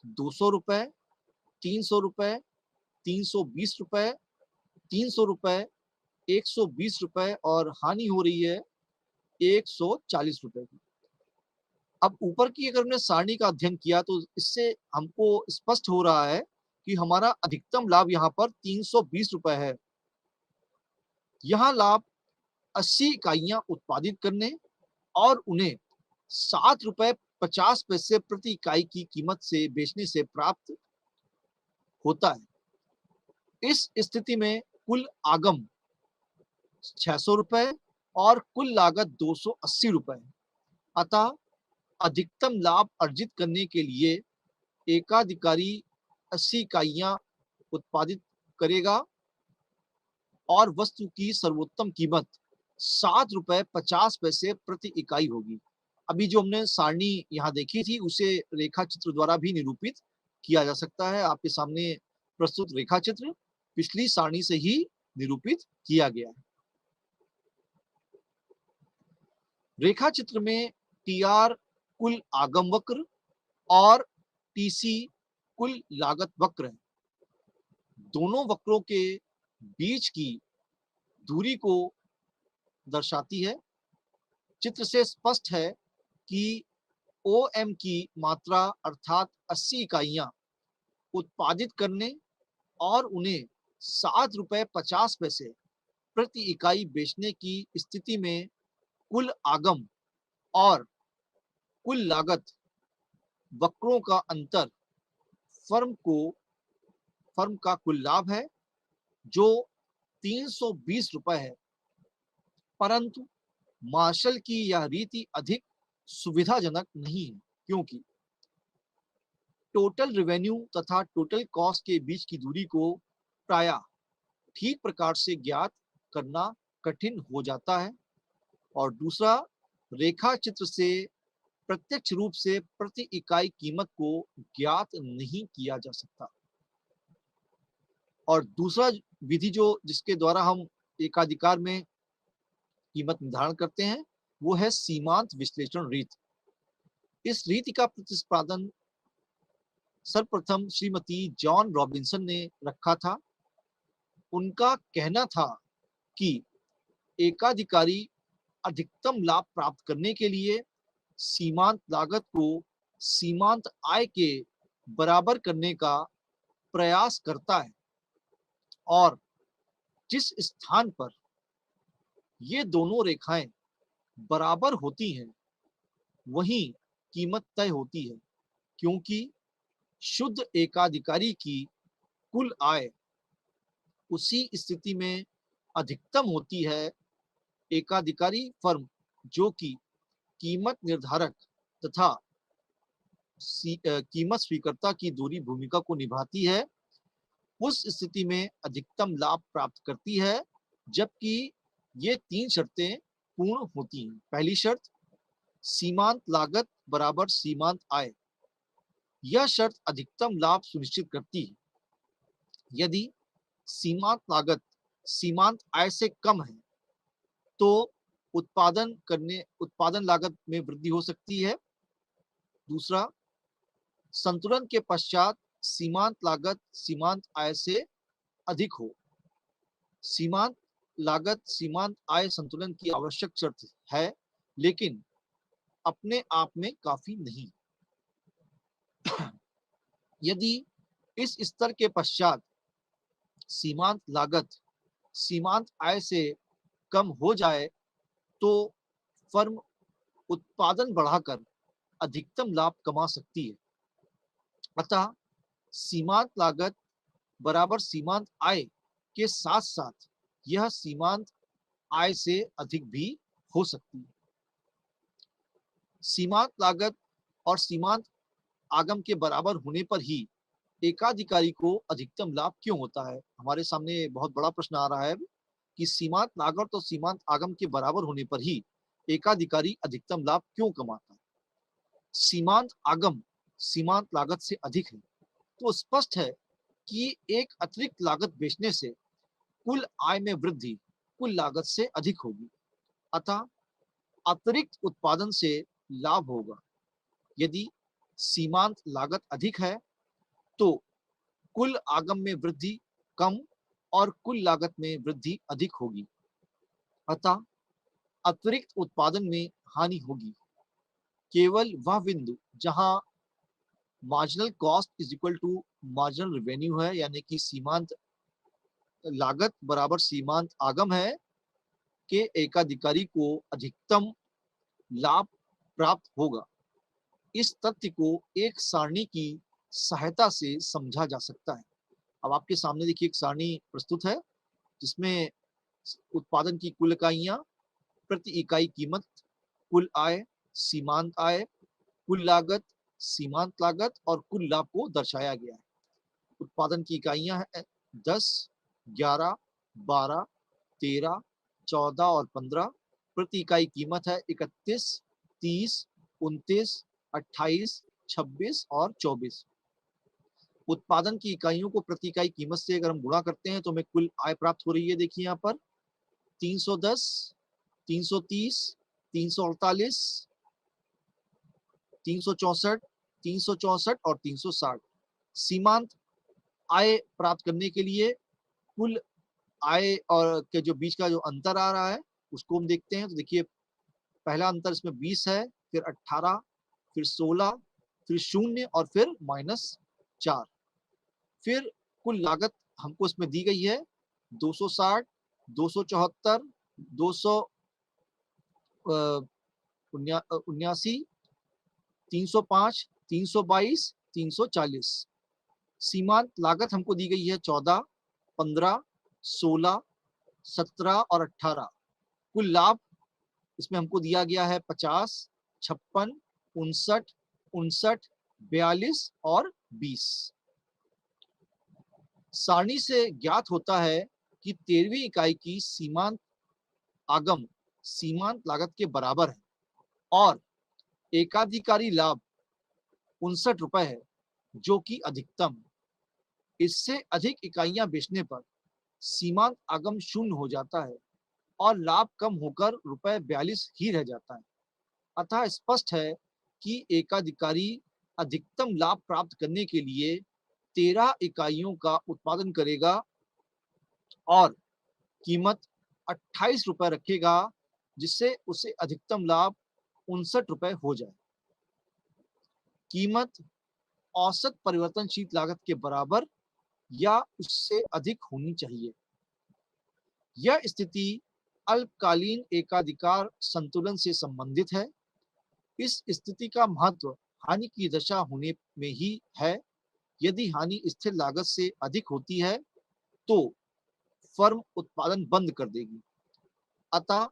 200 रुपए, 300 रुपए, 320 रुपए, 300 रुपए, 120 रुपए और हानि हो रही है 140 रुपए की। अब ऊपर की अगर हमने सारणी का अध्ययन किया तो इससे हमको स्पष्ट हो रहा है कि हमारा अधिकतम लाभ यहाँ पर 320 रुपए है। यहाँ लाभ 80 इकाइयां उत्पादित करने और उन्हें 7 रुपए 50 पैसे प्रति इकाई की कीमत से बेचने से प्राप्त होता है। इस स्थिति में कुल आगम 600 रुपए और कुल लागत 280 रुपए। अतः अधिकतम लाभ अर्जित करने के लिए एकाधिकारी 80 इकाइयां उत्पादित करेगा और वस्तु की सर्वोत्तम कीमत 7 रुपए 50 पैसे प्रति इकाई होगी। अभी जो हमने सारणी यहाँ देखी थी उसे रेखा चित्र द्वारा भी निरूपित किया जा सकता है। आपके सामने प्रस्तुत रेखा चित्र पिछली सारणी से ही निरूपित किया गया है। रेखा चित्र में टीआर कुल आगम वक्र और टीसी कुल लागत वक्र है। दोनों वक्रों के बीच की दूरी को दर्शाती है। चित्र से स्पष्ट है कि ओएम की मात्रा अर्थात 80 इकाइयां उत्पादित करने और उन्हें 7 रुपए 50 पैसे प्रति इकाई बेचने की स्थिति में कुल आगम और कुल लागत वक्रों का अंतर फर्म का कुल लाभ है जो 320 रुपए है। परंतु मार्शल की यह रीति अधिक सुविधाजनक नहीं है क्योंकि टोटल रेवेन्यू तथा टोटल कॉस्ट के बीच की दूरी को प्रायः ठीक प्रकार से ज्ञात करना कठिन हो जाता है और दूसरा रेखा चित्र से प्रत्यक्ष रूप से प्रति इकाई कीमत को ज्ञात नहीं किया जा सकता। और दूसरा विधि जो जिसके द्वारा हम एकाधिकार में कीमत निर्धारण करते हैं वो है सीमांत विश्लेषण रीति। इस रीति का प्रतिपादन सर्वप्रथम श्रीमती जॉन रॉबिन्सन ने रखा था। उनका कहना था कि एकाधिकारी अधिकतम लाभ प्राप्त करने के लिए सीमांत लागत को सीमांत आय के बराबर करने का प्रयास करता है और जिस स्थान पर ये दोनों रेखाएं बराबर होती हैं वहीं कीमत तय होती है क्योंकि शुद्ध एकाधिकारी की कुल आय उसी स्थिति में अधिकतम होती है। एकाधिकारी फर्म जो कि कीमत निर्धारक तथा कीमत स्वीकर्ता की दोहरी भूमिका को निभाती है उस स्थिति में अधिकतम लाभ प्राप्त करती है जबकि ये 3 शर्तें पूर्ण होती हैं। पहली शर्त सीमांत लागत बराबर सीमांत आय। यह शर्त अधिकतम लाभ सुनिश्चित करती है। यदि सीमांत लागत सीमांत आय से कम है तो उत्पादन लागत में वृद्धि हो सकती है। दूसरा, संतुलन के पश्चात सीमांत लागत सीमांत आय से अधिक हो। सीमांत लागत सीमांत आय संतुलन की आवश्यक शर्त है लेकिन अपने आप में काफी नहीं। यदि इस स्तर के पश्चात सीमांत लागत सीमांत आय से कम हो जाए तो फर्म उत्पादन बढ़ाकर अधिकतम लाभ कमा सकती है। अतः सीमांत लागत बराबर सीमांत आय के साथ साथ यह सीमांत आय से अधिक भी हो सकती है। सीमांत लागत और सीमांत आगम के बराबर होने पर ही एकाधिकारी को अधिकतम लाभ क्यों होता है? हमारे सामने बहुत बड़ा प्रश्न आ रहा है कि सीमांत लागत और सीमांत आगम के बराबर होने पर ही एकाधिकारी अधिकतम लाभ क्यों कमाता है? सीमांत आगम सीमांत लागत से अधिक है तो स्पष्ट है कि एक अतिरिक्त लागत बेचने से कुल आय में वृद्धि कुल लागत से अधिक होगी। अतः अतिरिक्त उत्पादन से लाभ होगा। यदि सीमांत लागत अधिक है तो कुल आगम में वृद्धि कम और कुल लागत में वृद्धि अधिक होगी। अतः अतिरिक्त उत्पादन में हानि होगी। केवल वह बिंदु जहां marginal cost is equal to marginal revenue है, यानी कि सीमांत लागत बराबर सीमांत आगम है, के एकाधिकारी को अधिकतम लाभ प्राप्त होगा। इस तथ्य को एक सारणी की सहायता से समझा जा सकता है। अब आपके सामने देखिए एक सारणी प्रस्तुत है जिसमें उत्पादन की कुल इकाइयां, प्रति इकाई कीमत, कुल आय, सीमांत आय, कुल लागत, सीमांत लागत और कुल लाभ को दर्शाया गया है। उत्पादन की इकाइयां हैं 10, 11, 12, 13, 14 और 15। प्रति इकाई कीमत है 31, 30, 29, 28, 26 और 24। उत्पादन की इकाइयों को प्रति इकाई कीमत से अगर हम गुणा करते हैं तो हमें कुल आय प्राप्त हो रही है। देखिए यहाँ पर 310, 330, 348, 364, 364 और 360। सीमांत आय प्राप्त करने के लिए कुल आय और के जो बीच का जो अंतर आ रहा है उसको हम देखते हैं। तो देखिए पहला अंतर इसमें 20 है, फिर 18, फिर 16, फिर 0 और फिर -4। फिर कुल लागत हमको इसमें दी गई है 260, 274, 279, 305, 322, 340। सीमांत लागत हमको दी गई है 14, 15, 16, 17 और 18। कुल लाभ इसमें हमको दिया गया है 50, 56, 59, 59, 42 और 20। सारणी से ज्ञात होता है कि 13वीं इकाई की सीमांत आगम सीमांत लागत के बराबर है और एकाधिकारी लाभ 59 रुपए है, जो कि अधिकतम है। इससे अधिक इकाइयां बेचने पर सीमांत आगम 0 हो जाता है और लाभ कम होकर रुपए 42 ही रह जाता है। अतः स्पष्ट है कि एकाधिकारी अधिकतम लाभ प्राप्त करने के लिए 13 इकाइयों का उत्पादन करेगा और कीमत 28 रुपए रखेगा, जिससे उसे अधिकतम लाभ 59 रुपए हो जाए। कीमत औसत परिवर्तनशील लागत के बराबर या उससे अधिक होनी चाहिए। यह स्थिति अल्पकालीन एकाधिकार संतुलन से संबंधित है। इस स्थिति का महत्व हानि की दशा होने में ही है। यदि हानि स्थिर लागत से अधिक होती है तो फर्म उत्पादन बंद कर देगी। अतः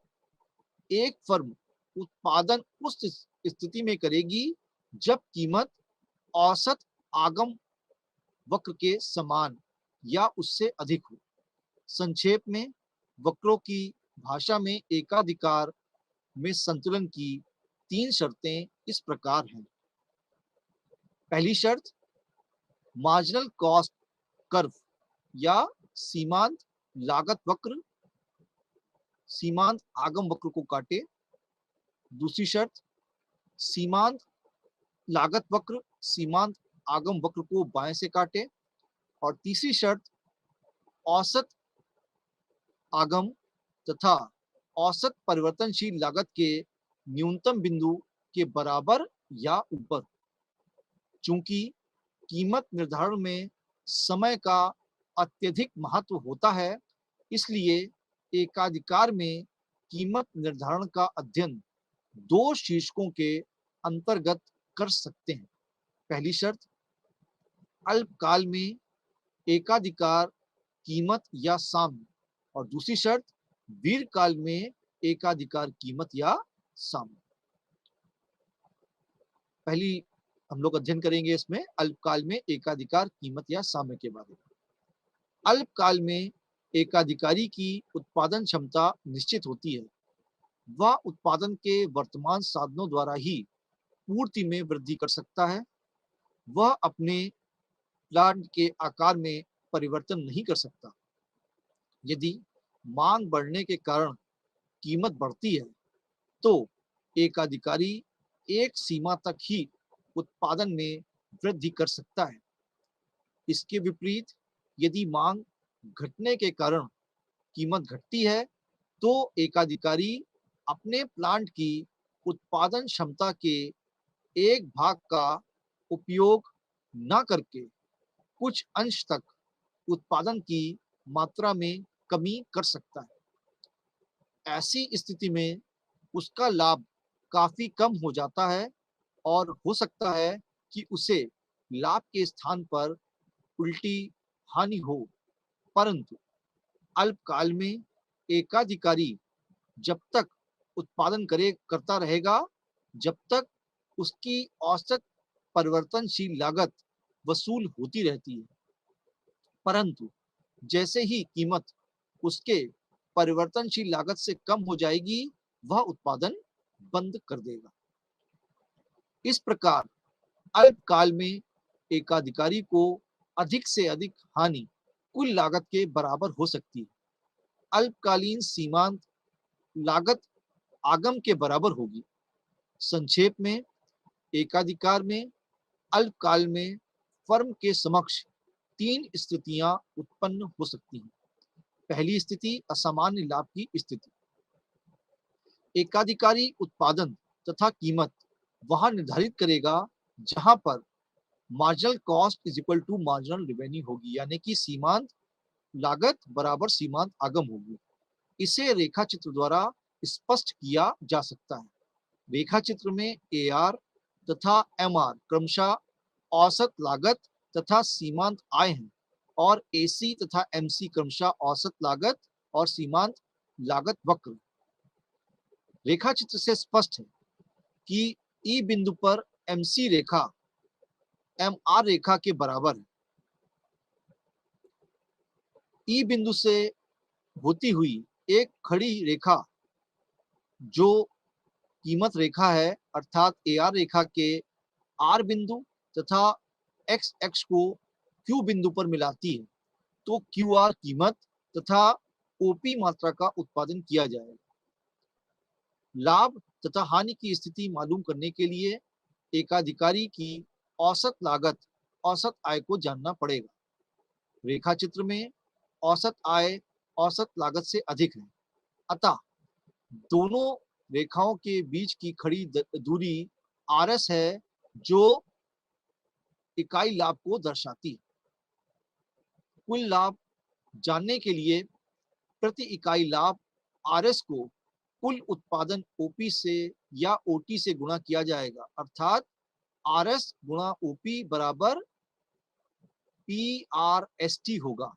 एक फर्म उत्पादन उस स्थिति में करेगी जब कीमत औसत आगम वक्र के समान या उससे अधिक हो। संक्षेप में वक्रों की भाषा में एकाधिकार में संतुलन की 3 शर्तें इस प्रकार हैं। पहली शर्त, मार्जिनल कॉस्ट कर्व या सीमांत लागत वक्र सीमांत आगम वक्र को काटे। दूसरी शर्त, सीमांत लागत वक्र सीमांत आगम वक्र को बाएं से काटे। और तीसरी शर्त, औसत आगम तथा औसत परिवर्तनशील लागत के न्यूनतम बिंदु के बराबर या ऊपर। चूंकि कीमत निर्धारण में समय का अत्यधिक महत्व होता है, इसलिए एकाधिकार में कीमत निर्धारण का अध्ययन दो शीर्षकों के अंतर्गत कर सकते हैं। पहली शर्त, अल्पकाल में एकाधिकार कीमत या साम्य, और दूसरी शर्त, दीर्घकाल में एकाधिकार कीमत या साम्य। पहली हम लोग अध्ययन करेंगे इसमें अल्पकाल में एकाधिकार कीमत या साम्य के बारे में। अल्पकाल में एकाधिकारी की उत्पादन क्षमता निश्चित होती है। वह उत्पादन के वर्तमान साधनों द्वारा ही पूर्ति में वृद्धि कर सकता है। वह अपने प्लांट के आकार में परिवर्तन नहीं कर सकता। यदि मांग बढ़ने के कारण कीमत बढ़ती है तो एकाधिकारी एक सीमा तक ही उत्पादन में वृद्धि कर सकता है। इसके विपरीत यदि मांग घटने के कारण कीमत घटती है तो एकाधिकारी अपने प्लांट की उत्पादन क्षमता के एक भाग का उपयोग न करके कुछ अंश तक उत्पादन की मात्रा में कमी कर सकता है। ऐसी स्थिति में उसका लाभ काफी कम हो जाता है और हो सकता है कि उसे लाभ के स्थान पर उल्टी हानि हो। परंतु अल्पकाल में एकाधिकारी जब तक उत्पादन करता रहेगा, जब तक उसकी औसत परिवर्तनशील लागत वसूल होती रहती है। परंतु जैसे ही कीमत उसके परिवर्तनशील लागत से कम हो जाएगी, वह उत्पादन बंद कर देगा। इस प्रकार अल्पकाल में एकाधिकारी को अधिक से अधिक हानि कुल लागत के बराबर हो सकती है। अल्पकालीन सीमांत लागत आगम के बराबर होगी। संक्षेप में, एकाधिकार में अल्पकाल में फर्म के समक्ष तीन स्थितियां उत्पन्न हो सकती हैं। पहली स्थिति असामान्य लाभ की स्थिति। एकाधिकारी उत्पादन तथा कीमत वहां निर्धारित करेगा जहां पर marginal cost is equal to marginal revenue होगी, यानी कि सीमांत लागत बराबर सीमांत आगम होगी। इसे रेखा चित्र द्वारा स्पष्ट किया जा सकता है। रेखा चित्र में AR तथा MR क्रमशः औसत लागत तथा सीमांत आय हैं और AC तथा MC क्रमशः औसत लागत और सीमांत लागत वक्र। रेखा चित्र से स्पष्ट है कि E बिंदु पर MC रेखा MR रेखा के बराबर है। E बिंदु से होती हुई एक खड़ी रेखा जो कीमत रेखा है, अर्थात AR रेखा के R बिंदु तथा X अक्ष को Q बिंदु पर मिलाती है तो QR कीमत तथा OP मात्रा का उत्पादन किया जाएगा। लाभ तथा हानि की स्थिति मालूम करने के लिए एकाधिकारी की औसत लागत, औसत आय को जानना पड़ेगा। रेखा चित्र में औसत आय औसत लागत से अधिक है, अतः दोनों रेखाओं के बीच की खड़ी दूरी RS है जो इकाई लाभ को दर्शाती है। कुल लाभ जानने के लिए प्रति इकाई लाभ RS को कुल उत्पादन OP से या OT से गुणा किया जाएगा, अर्थात RS गुणा OP बराबर PRST होगा।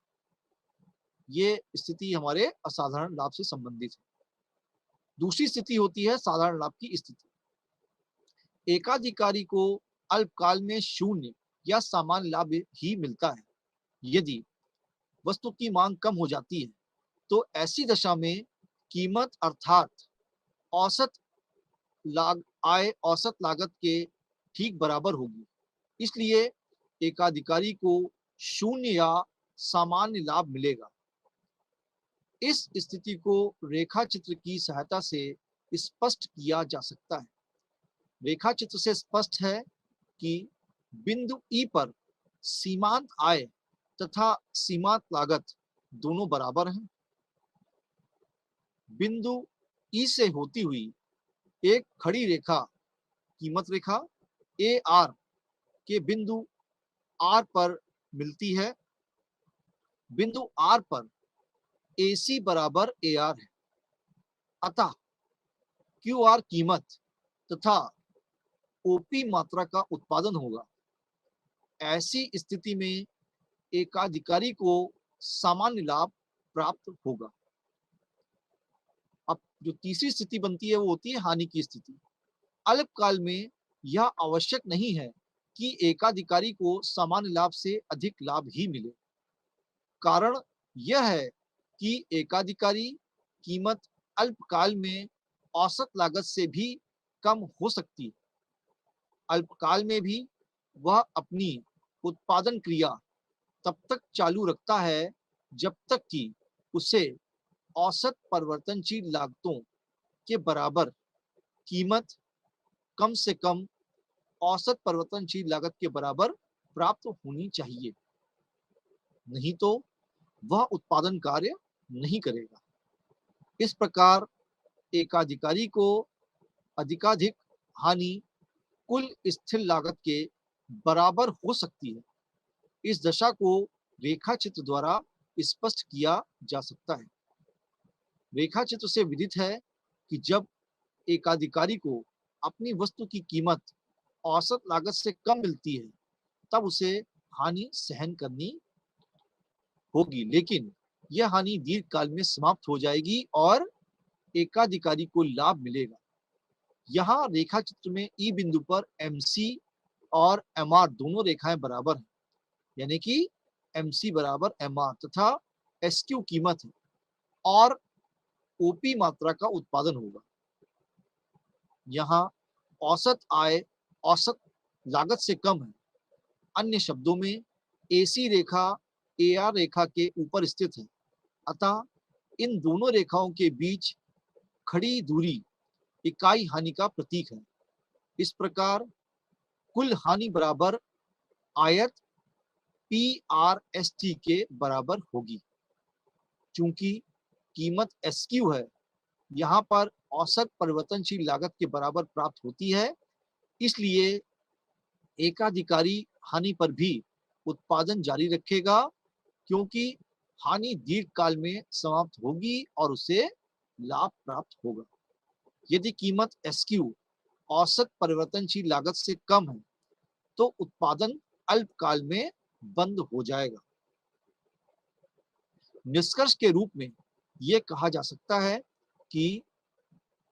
ये स्थिति हमारे असाधारण लाभ से संबंधित है। दूसरी स्थिति होती है साधारण लाभ की स्थिति। एकाधिकारी को अल्पकाल में शून्य या सामान्य लाभ ही मिलता है। यदि वस्तु की मांग कम हो जाती है तो ऐसी दशा में कीमत अर्थात औसत आय औसत लागत के ठीक बराबर होगी। इसलिए एकाधिकारी को शून्य या सामान्य लाभ मिलेगा। इस स्थिति को रेखा चित्र की सहायता से स्पष्ट किया जा सकता है। रेखा चित्र से स्पष्ट है कि बिंदु E पर सीमांत आय तथा सीमांत लागत दोनों बराबर हैं। बिंदु E से होती हुई एक खड़ी रेखा कीमत रेखा AR के बिंदु R पर मिलती है। बिंदु R पर AC बराबर AR है, अतः QR कीमत तथा OP मात्रा का उत्पादन होगा। ऐसी स्थिति में एकाधिकारी को सामान्य लाभ प्राप्त होगा। अब जो तीसरी स्थिति बनती है वो होती है हानि की स्थिति। अल्पकाल में यह आवश्यक नहीं है कि एकाधिकारी को सामान्य लाभ से अधिक लाभ ही मिले। कारण यह है कि एकाधिकारी कीमत अल्पकाल में औसत लागत से भी कम हो सकती है। अल्पकाल में भी वह अपनी उत्पादन क्रिया तब तक चालू रखता है जब तक कि उसे औसत परिवर्तनशील लागतों के बराबर कीमत कम से कम औसत परिवर्तनशील लागत के बराबर प्राप्त होनी चाहिए, नहीं तो वह उत्पादन कार्य नहीं करेगा। इस प्रकार एकाधिकारी को अधिकाधिक हानि कुल स्थिर लागत के बराबर हो सकती है। इस दशा को रेखा चित्र द्वारा स्पष्ट किया जा सकता है। रेखा चित्र से विदित है कि जब एकाधिकारी को अपनी वस्तु की कीमत औसत लागत से कम मिलती है तब उसे हानि सहन करनी होगी, लेकिन यह हानि दीर्घकाल में समाप्त हो जाएगी और एकाधिकारी को लाभ मिलेगा। यहाँ रेखा चित्र में ई बिंदु पर MC और MR दोनों रेखाएं बराबर हैं, यानी कि MC बराबर MR तथा SQ कीमत है और OP मात्रा का उत्पादन होगा। यहाँ औसत आय औसत लागत से कम है। अन्य शब्दों में AC रेखा AR रेखा के ऊपर स्थित है, अतः इन दोनों रेखाओं के बीच खड़ी दूरी इकाई हानि का प्रतीक है। इस प्रकार कुल हानि बराबर आयत PRST के बराबर होगी। चूंकि कीमत SQ है, यहाँ पर औसत परिवर्तनशील लागत के बराबर प्राप्त होती है, इसलिए एकाधिकारी हानि पर भी उत्पादन जारी रखेगा, क्योंकि हानि दीर्घकाल में समाप्त होगी और उसे लाभ प्राप्त होगा। यदि कीमत SQ औसत परिवर्तनशील लागत से कम है तो उत्पादन अल्पकाल में बंद हो जाएगा। निष्कर्ष के रूप में यह कहा जा सकता है कि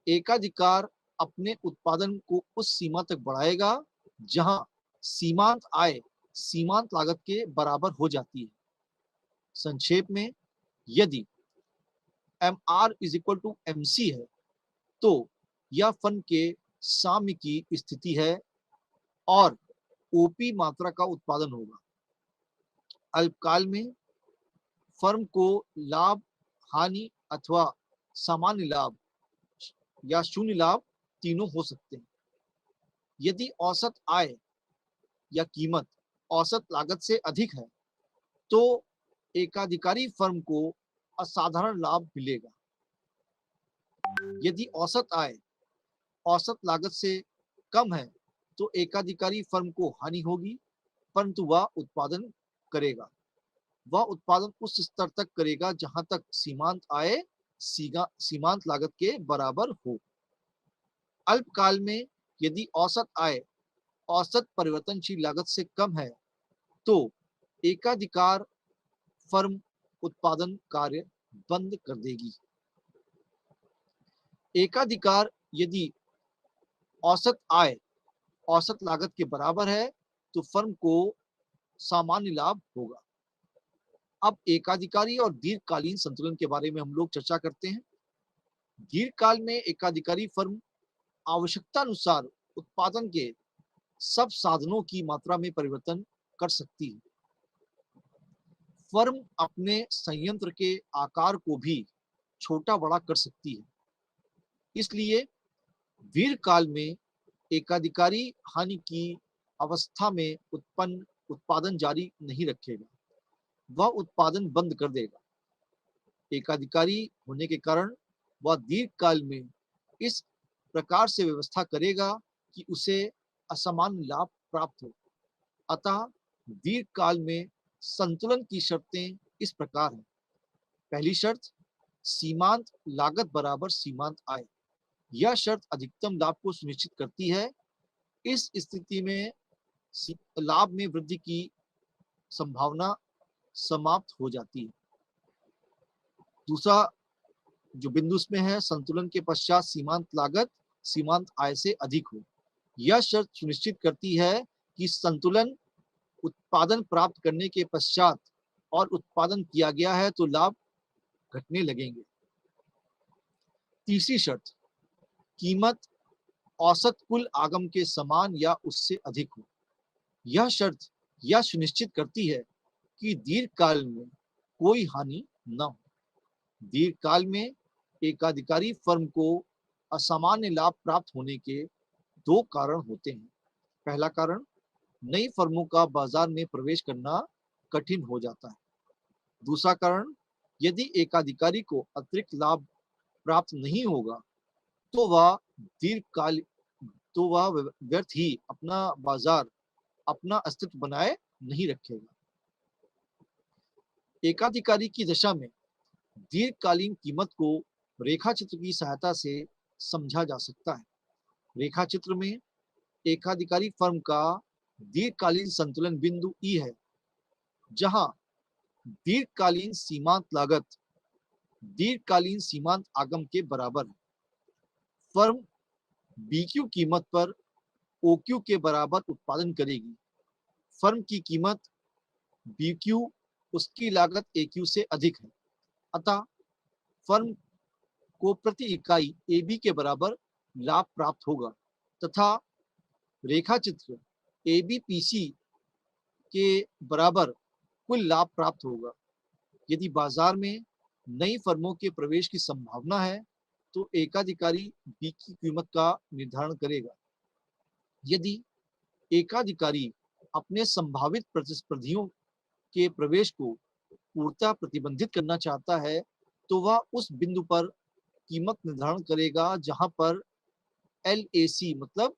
एकाधिकार अपने उत्पादन को उस सीमा तक बढ़ाएगा जहां सीमांत आय सीमांत लागत के बराबर हो जाती है। संक्षेप में, यदि MR = MC है तो यह फर्म के साम्य की स्थिति है और OP मात्रा का उत्पादन होगा। अल्पकाल में फर्म को लाभ, हानि अथवा सामान्य लाभ या शून्य लाभ तीनों हो सकते हैं। यदि औसत आय या कीमत औसत लागत से अधिक है तो एकाधिकारी फर्म को असाधारण लाभ मिलेगा। यदि औसत आय औसत लागत से कम है तो एकाधिकारी फर्म को हानि होगी, परंतु वह उत्पादन करेगा। वह उत्पादन उस स्तर तक करेगा जहां तक सीमांत आय सीमांत लागत के बराबर हो। अल्पकाल में यदि औसत आय औसत परिवर्तनशील लागत से कम है तो एकाधिकार फर्म उत्पादन कार्य बंद कर देगी। एकाधिकार यदि औसत आय औसत लागत के बराबर है तो फर्म को सामान्य लाभ होगा। अब एकाधिकारी और दीर्घकालीन संतुलन के बारे में हम लोग चर्चा करते हैं। दीर्घकाल में एकाधिकारी फर्म आवश्यकता अनुसार उत्पादन के सब साधनों की मात्रा में परिवर्तन कर सकती है। फर्म अपने संयंत्र के आकार को भी छोटा बड़ा कर सकती है। इसलिए दीर्घकाल में एकाधिकारी हानि की अवस्था में उत्पन्न उत्पादन जारी नहीं रखेगा, वह उत्पादन बंद कर देगा। एकाधिकारी होने के कारण वह दीर्घकाल में इस प्रकार से व्यवस्था करेगा कि उसे असामान्य लाभ प्राप्त हो। अतः दीर्घकाल में संतुलन की शर्तें इस प्रकार हैं। पहली शर्त, सीमांत लागत बराबर सीमांत आय। यह शर्त अधिकतम लाभ को सुनिश्चित करती है। इस स्थिति में लाभ में वृद्धि की संभावना समाप्त हो जाती है। दूसरा जो बिंदु इसमें है, संतुलन के पश्चात सीमांत लागत सीमांत आय से अधिक हो। यह शर्त सुनिश्चित करती है कि संतुलन उत्पादन प्राप्त करने के पश्चात और उत्पादन किया गया है तो लाभ घटने लगेंगे। तीसरी शर्त, कीमत औसत कुल आगम के समान या उससे अधिक हो। यह शर्त यह सुनिश्चित करती है कि दीर्घकाल में कोई हानि न हो। दीर्घकाल में एकाधिकारी फर्म को असामान्य लाभ प्राप्त होने के दो कारण होते हैं। पहला कारण, नई फर्मों का बाजार में प्रवेश करना कठिन हो जाता है। दूसरा कारण, यदि एकाधिकारी को अतिरिक्त लाभ प्राप्त नहीं होगा तो वह व्यर्थ ही अपना बाजार अपना अस्तित्व बनाए नहीं रखेगा। एकाधिकारी की दशा में दीर्घकालीन कीमत को रेखा चित्र की सहायता से समझा जा सकता है। रेखा चित्र में एकाधिकारी फर्म का दीर्घकालीन संतुलन बिंदु ई है, जहां दीर्घकालीन सीमांत लागत दीर्घकालीन सीमांत आगम के बराबर है। फर्म बीक्यू कीमत पर ओक्यू के बराबर उत्पादन करेगी। फर्म की कीमत बीक्यू उसकी लागत एक्यू से अधिक है, अतः फर्म को प्रति इकाई एबी के बराबर लाभ प्राप्त होगा तथा रेखा चित्र एबीपीसी के बराबर कुल लाभ प्राप्त होगा। यदि बाजार में नई फर्मों के प्रवेश की संभावना है तो एकाधिकारी बी की कीमत का निर्धारण करेगा। यदि एकाधिकारी अपने संभावित प्रतिस्पर्धियों के प्रवेश को पूर्णतः प्रतिबंधित करना चाहता है तो वह उस बिंदु पर कीमत निर्धारण करेगा जहां पर LAC मतलब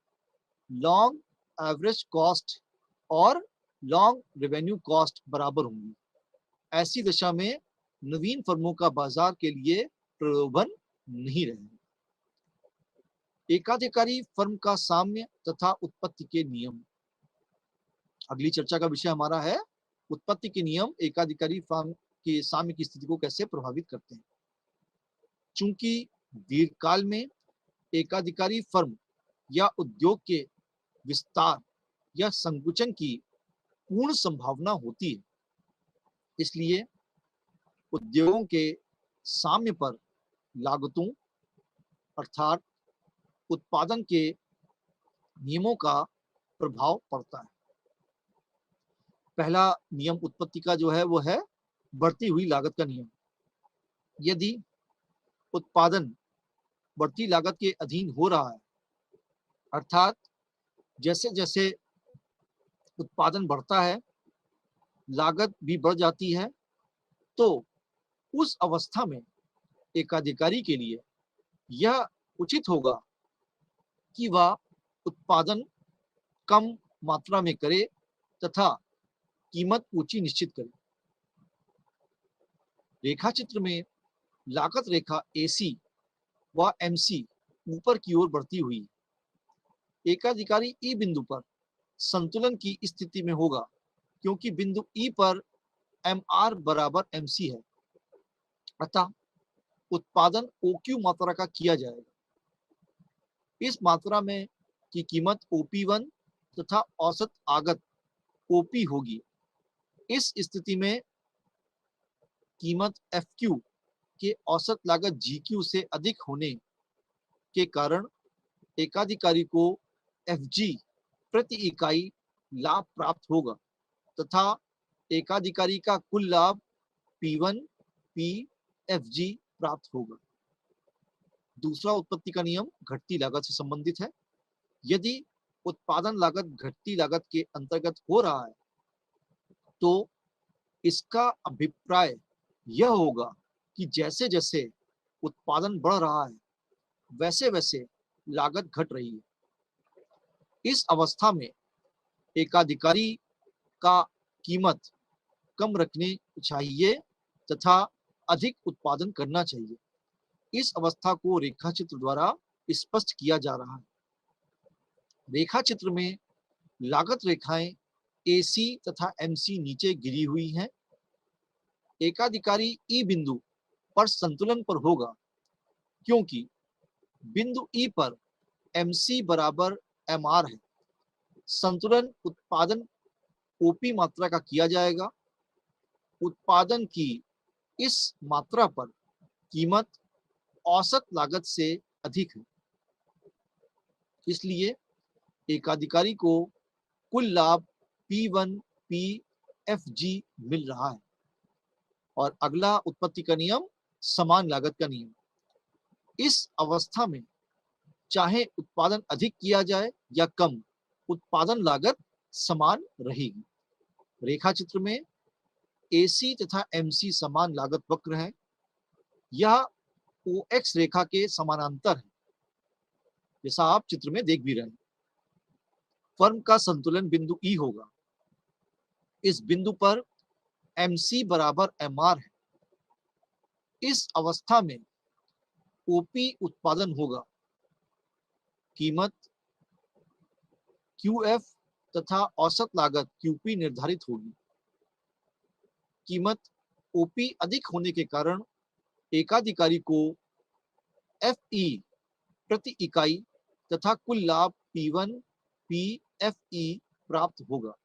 लॉन्ग एवरेज कॉस्ट और लॉन्ग रेवेन्यू कॉस्ट बराबर होंगी। ऐसी दशा में नवीन फर्मों का बाजार के लिए प्रलोभन नहीं रहेगा। एकाधिकारी फर्म का साम्य तथा उत्पत्ति के नियम। अगली चर्चा का विषय हमारा है उत्पत्ति के नियम एकाधिकारी फर्म के साम्य की स्थिति को कैसे प्रभावित करते हैं। चूंकि दीर्घकाल में एकाधिकारी फर्म या उद्योग के विस्तार या संकुचन की पूर्ण संभावना होती है, इसलिए उद्योगों के साम्य पर लागतों अर्थात उत्पादन के नियमों का प्रभाव पड़ता है। पहला नियम उत्पत्ति का जो है वो है बढ़ती हुई लागत का नियम। यदि उत्पादन बढ़ती लागत के अधीन हो रहा है, अर्थात जैसे जैसे उत्पादन बढ़ता है लागत भी बढ़ जाती है, तो उस अवस्था में एकाधिकारी के लिए यह उचित होगा कि वह उत्पादन कम मात्रा में करे तथा कीमत ऊंची निश्चित करे। रेखा चित्र में लागत रेखा AC व MC ऊपर की ओर बढ़ती हुई एकाधिकारी ई बिंदु पर संतुलन की स्थिति में होगा, क्योंकि बिंदु ई पर MR बराबर MC है, अतः उत्पादन OQ मात्रा का किया जाएगा। इस मात्रा में की कीमत OP1 तथा औसत आगत OP होगी। इस स्थिति में कीमत FQ के औसत लागत GQ से अधिक होने के कारण एकाधिकारी को FG प्रति इकाई लाभ प्राप्त होगा तथा एकाधिकारी का कुल लाभ P1 P FG प्राप्त होगा। दूसरा उत्पत्ति का नियम घटती लागत से संबंधित है। यदि उत्पादन लागत घटती लागत के अंतर्गत हो रहा है तो इसका अभिप्राय यह होगा कि जैसे जैसे उत्पादन बढ़ रहा है वैसे वैसे लागत घट रही है। इस अवस्था में एकाधिकारी का कीमत कम रखनी चाहिए तथा अधिक उत्पादन करना चाहिए। इस अवस्था को रेखा चित्र द्वारा स्पष्ट किया जा रहा है। रेखा चित्र में लागत रेखाएं AC तथा MC नीचे गिरी हुई हैं। एकाधिकारी E बिंदु पर संतुलन पर होगा, क्योंकि बिंदु E पर MC बराबर MR है। संतुलन उत्पादन OP मात्रा का किया जाएगा। उत्पादन की इस मात्रा पर कीमत औसत लागत से अधिक है, इसलिए एकाधिकारी को कुल लाभ P1 PFG मिल रहा है। और अगला उत्पत्ति का नियम, समान लागत का नियम। इस अवस्था में चाहे उत्पादन अधिक किया जाए या कम, उत्पादन लागत समान रहेगी। रेखा चित्र में AC तथा MC समान लागत वक्र है। यह OX रेखा के समानांतर है, जैसा आप चित्र में देख भी रहे हैं। फर्म का संतुलन बिंदु E होगा। इस बिंदु पर MC बराबर MR है। इस अवस्था में OP उत्पादन होगा। कीमत QF तथा औसत लागत QP निर्धारित होगी। कीमत OP अधिक होने के कारण एकाधिकारी को FE प्रति इकाई तथा कुल लाभ P1 PFE प्राप्त होगा।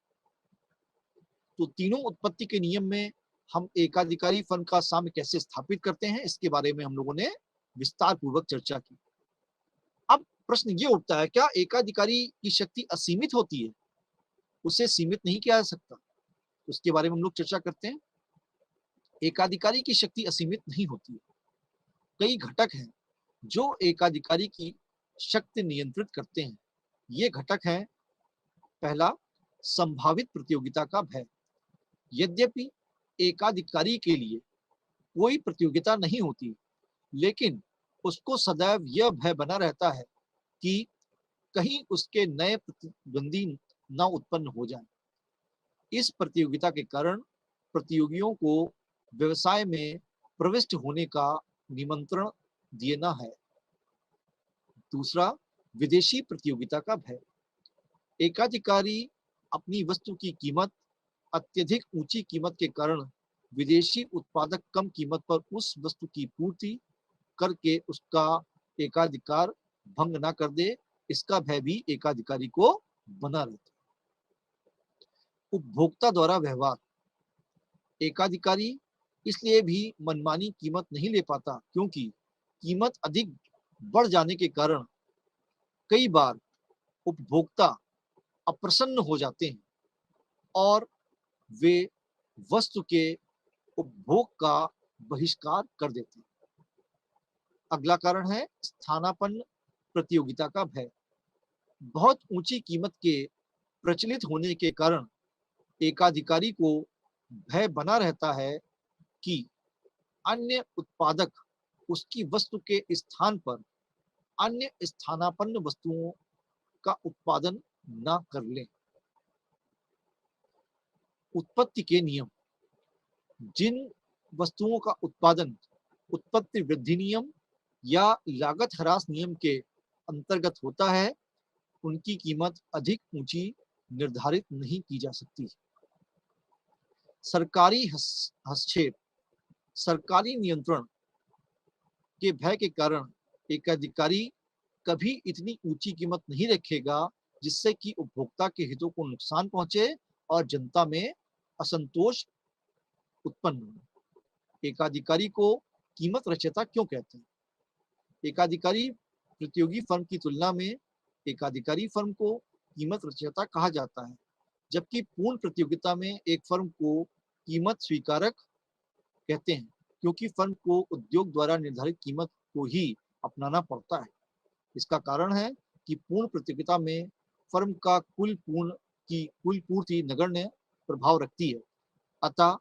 तो तीनों उत्पत्ति के नियम में हम एकाधिकारी फर्म का साम्य कैसे स्थापित करते हैं, इसके बारे में हम लोगों ने विस्तार पूर्वक चर्चा की। अब प्रश्न ये उठता है, क्या एकाधिकारी की शक्ति असीमित होती है? उसे सीमित नहीं किया जा सकता? उसके बारे में हम लोग चर्चा करते हैं। एकाधिकारी की शक्ति असीमित नहीं होती है। कई घटक हैं जो एकाधिकारी की शक्ति नियंत्रित करते हैं। ये घटक हैं, पहला, संभावित प्रतियोगिता का भय। यद्यपि एकाधिकारी के लिए कोई प्रतियोगिता नहीं होती, लेकिन उसको सदैव यह भय बना रहता है कि कहीं उसके नए प्रतिद्वंदी न उत्पन्न हो जाए। इस प्रतियोगिता के कारण प्रतियोगियों को व्यवसाय में प्रविष्ट होने का निमंत्रण देना है। दूसरा, विदेशी प्रतियोगिता का भय। एकाधिकारी अपनी वस्तु की कीमत अत्यधिक ऊंची कीमत के कारण विदेशी उत्पादक कम कीमत पर उस वस्तु की पूर्ति करके उसका एकाधिकार भंग ना कर दे, इसका भय भी एकाधिकारी को बना रहता है। उपभोक्ता द्वारा व्यवहार। एकाधिकारी इसलिए भी मनमानी कीमत नहीं ले पाता क्योंकि कीमत अधिक बढ़ जाने के कारण कई बार उपभोक्ता अप्रसन्न हो जाते हैं और वे वस्तु के उपभोग का बहिष्कार कर देते हैं। अगला कारण है स्थानापन्न प्रतियोगिता का भय। बहुत ऊंची कीमत के प्रचलित होने के कारण एकाधिकारी को भय बना रहता है कि अन्य उत्पादक उसकी वस्तु के स्थान पर अन्य स्थानापन्न वस्तुओं का उत्पादन न कर लें। उत्पत्ति के नियम। जिन वस्तुओं का उत्पादन उत्पत्ति वृद्धि नियम या लागत ह्रास नियम के अंतर्गत होता है, उनकी कीमत अधिक ऊंची निर्धारित नहीं की जा सकती। सरकारी हस्तक्षेप। सरकारी नियंत्रण के भय के कारण एकाधिकारी कभी इतनी ऊंची कीमत नहीं रखेगा जिससे कि उपभोक्ता के हितों को नुकसान पहुंचे और जनता में असंतोष उत्पन्न हो। एकाधिकारी को कीमत रचयिता क्यों कहते हैं? एकाधिकारी प्रतियोगी फर्म की तुलना में एकाधिकारी फर्म को कीमत रचयिता कहा जाता है, जबकि पूर्ण प्रतियोगिता में एक फर्म को कीमत स्वीकारक कहते हैं, क्योंकि फर्म को उद्योग द्वारा निर्धारित कीमत को ही अपनाना पड़ता है। इसका कारण है कि पूर्ण प्रतियोगिता में फर्म का कुल पूर्ति नगण्य प्रभाव रखती है। अतः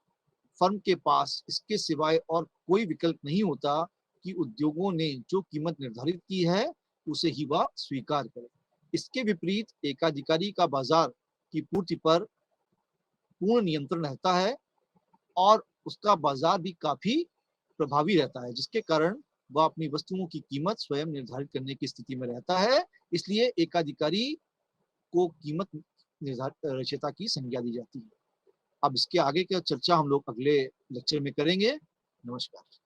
फर्म के पास इसके सिवाय और कोई विकल्प नहीं होता कि उद्योगों ने जो कीमत निर्धारित की है उसे ही वह स्वीकार करे। इसके विपरीत एकाधिकारी का बाजार की पूर्ति पर पूर्ण नियंत्रण रहता है और उसका बाजार भी काफी प्रभावी रहता है, जिसके कारण वह अपनी वस्तुओं की कीमत स्वयं निर्धारित करने की स्थिति में रहता है। इसलिए एकाधिकारी को कीमत रचयिता की संज्ञा दी जाती है। अब इसके आगे की चर्चा हम लोग अगले लेक्चर में करेंगे। नमस्कार।